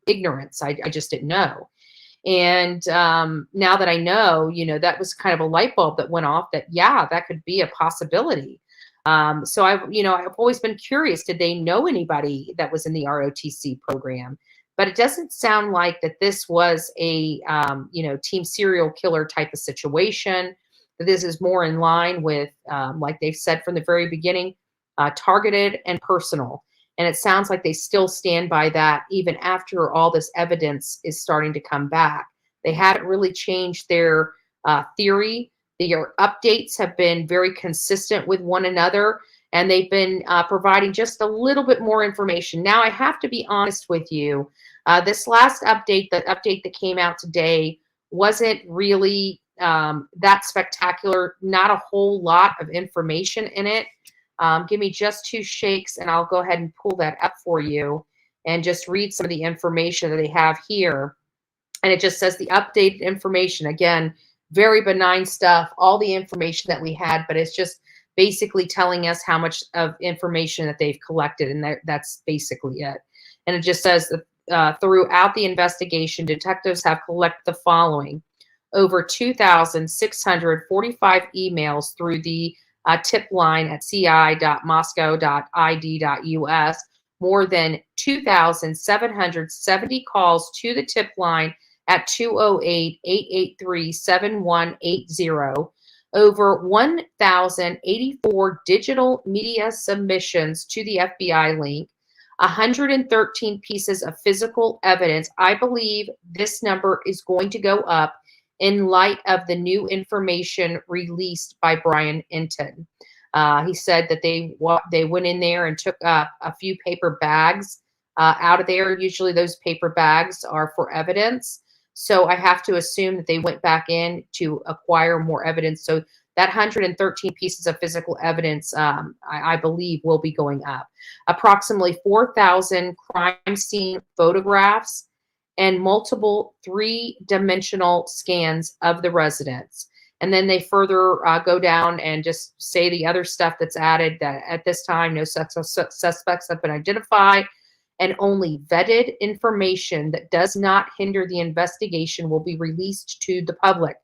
ignorance. I just didn't know. And now that I know, that was kind of a light bulb that went off that, yeah, that could be a possibility. So I've always been curious, did they know anybody that was in the ROTC program? But it doesn't sound like that this was a, team serial killer type of situation. That this is more in line with, like they've said from the very beginning, targeted and personal. And it sounds like they still stand by that even after all this evidence is starting to come back. They haven't really changed their theory. Their updates have been very consistent with one another, and they've been providing just a little bit more information. Now, I have to be honest with you. This last update, the update that came out today, wasn't really that spectacular. Not a whole lot of information in it. Give me just 2 shakes and I'll go ahead and pull that up for you and just read some of the information that they have here. And it just says the updated information. Again, very benign stuff, all the information that we had, but it's just basically telling us how much of information that they've collected, and that's basically it. And it just says that throughout the investigation, detectives have collected the following: over 2,645 emails through the tip line at ci.moscow.id.us, more than 2,770 calls to the tip line at 208-883-7180, over 1,084 digital media submissions to the FBI link, 113 pieces of physical evidence. I believe this number is going to go up in light of the new information released by Brian Inton. He said that they went in there and took a few paper bags out of there. Usually those paper bags are for evidence. So I have to assume that they went back in to acquire more evidence. So that 113 pieces of physical evidence, I believe, will be going up. Approximately 4,000 crime scene photographs and multiple 3-dimensional scans of the residence. And then they further go down and just say the other stuff that's added, that at this time, no suspects have been identified, and only vetted information that does not hinder the investigation will be released to the public.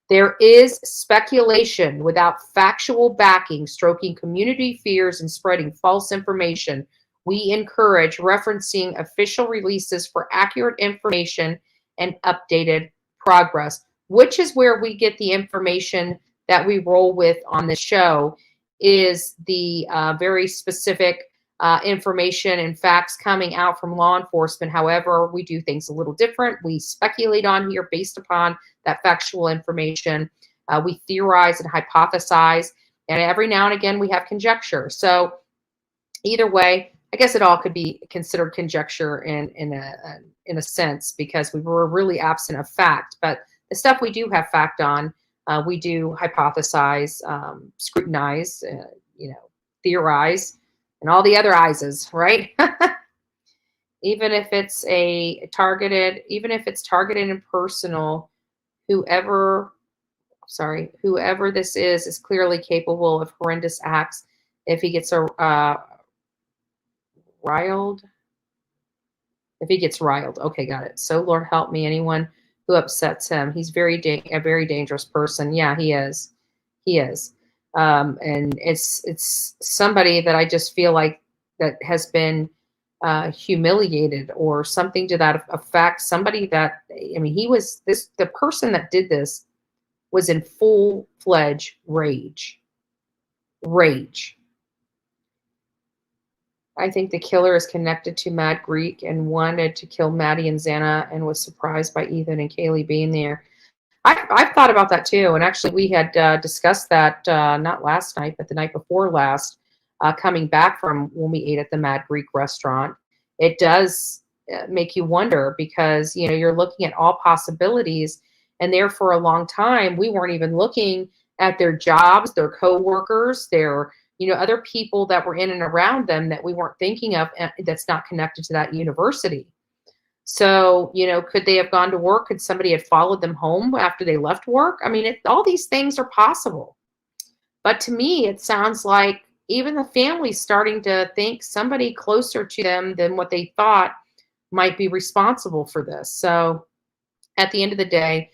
There is speculation without factual backing, stoking community fears and spreading false information. We encourage referencing official releases for accurate information and updated progress, which is where we get the information that we roll with on the show, is the very specific information and facts coming out from law enforcement. However, we do things a little different. We speculate on here based upon that factual information. We theorize and hypothesize, and every now and again we have conjecture. So either way, I guess it all could be considered conjecture in a sense, because we were really absent of fact. But the stuff we do have fact on, we do hypothesize, scrutinize, theorize, and all the other I's, right? Even if it's targeted and personal, whoever this is clearly capable of horrendous acts. If he gets riled. Okay, got it. So Lord help me, anyone who upsets him. He's a very dangerous person. Yeah, he is. And it's somebody that I just feel like that has been humiliated or something to that effect. Somebody that, the person that did this was in full-fledged rage. I think the killer is connected to Mad Greek and wanted to kill Maddie and Xana and was surprised by Ethan and Kaylee being there. I've thought about that too. And actually we had discussed that not last night, but the night before last, coming back from when we ate at the Mad Greek restaurant. It does make you wonder, because, you're looking at all possibilities, and there for a long time. We weren't even looking at their jobs, their co-workers, their, you know, other people that were in and around them that we weren't thinking of, that's not connected to that university. So, you know, could they have gone to work? Could somebody have followed them home after they left work? I mean, all these things are possible. But to me, it sounds like even the family's starting to think somebody closer to them than what they thought might be responsible for this. So at the end of the day,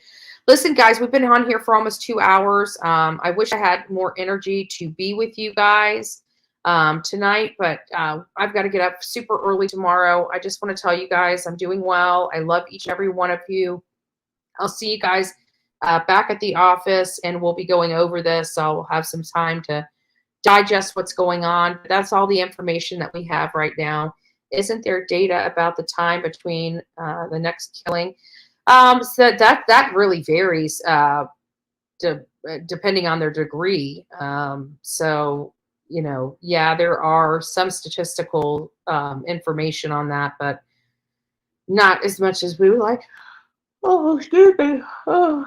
listen, guys, we've been on here for almost 2 hours. I wish I had more energy to be with you guys tonight, but I've got to get up super early tomorrow. I just want to tell you guys I'm doing well. I love each and every one of you. I'll see you guys back at the office, and we'll be going over this. I'll have some time to digest what's going on. That's all the information that we have right now. Isn't there data about the time between the next killing? So that really varies depending on their degree. So, you know, yeah, there are some statistical information on that, but not as much as we would like. Oh, excuse me. Oh.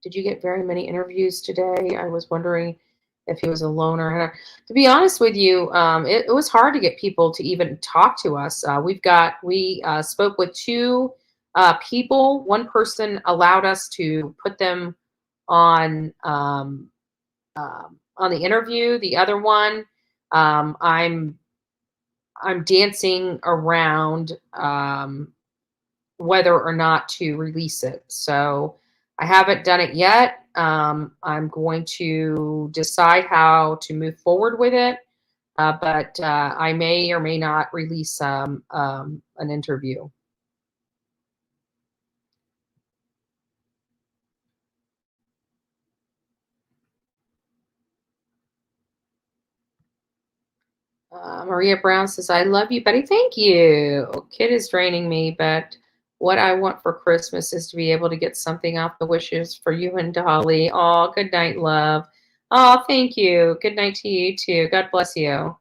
Did you get very many interviews today? I was wondering if he was a loner. To be honest with you, it was hard to get people to even talk to us. We spoke with 2 people. One person allowed us to put them on the interview. The other one, I'm dancing around whether or not to release it. So I haven't done it yet. I'm going to decide how to move forward with it, but I may or may not release an interview. Maria Brown says, I love you, Betty. Thank you. Kid is draining me, but what I want for Christmas is to be able to get something off the wishes for you and Dolly. Oh, good night, love. Oh, thank you. Good night to you, too. God bless you.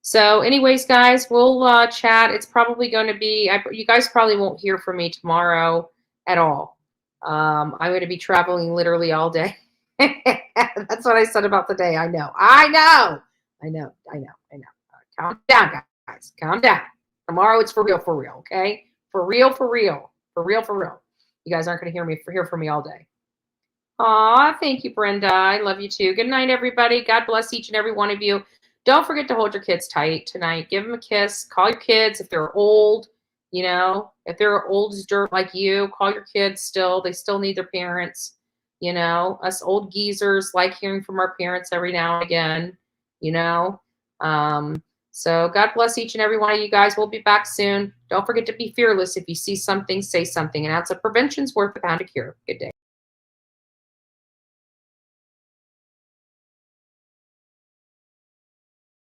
So anyways, guys, we'll chat. It's probably going to be, you guys probably won't hear from me tomorrow at all. I'm going to be traveling literally all day. That's what I said about the day. I know. Calm down, guys. Calm down. Tomorrow it's for real, okay? For real. You guys aren't going to hear from me all day. Aw, thank you, Brenda. I love you too. Good night, everybody. God bless each and every one of you. Don't forget to hold your kids tight tonight. Give them a kiss. Call your kids if they're old. You know, if they're old as dirt like you, call your kids still. They still need their parents. You know, us old geezers like hearing from our parents every now and again. You know, so God bless each and every one of you guys. We'll be back soon. Don't forget to be fearless. If you see something, say something. An ounce of prevention's worth a pound of cure. Good day.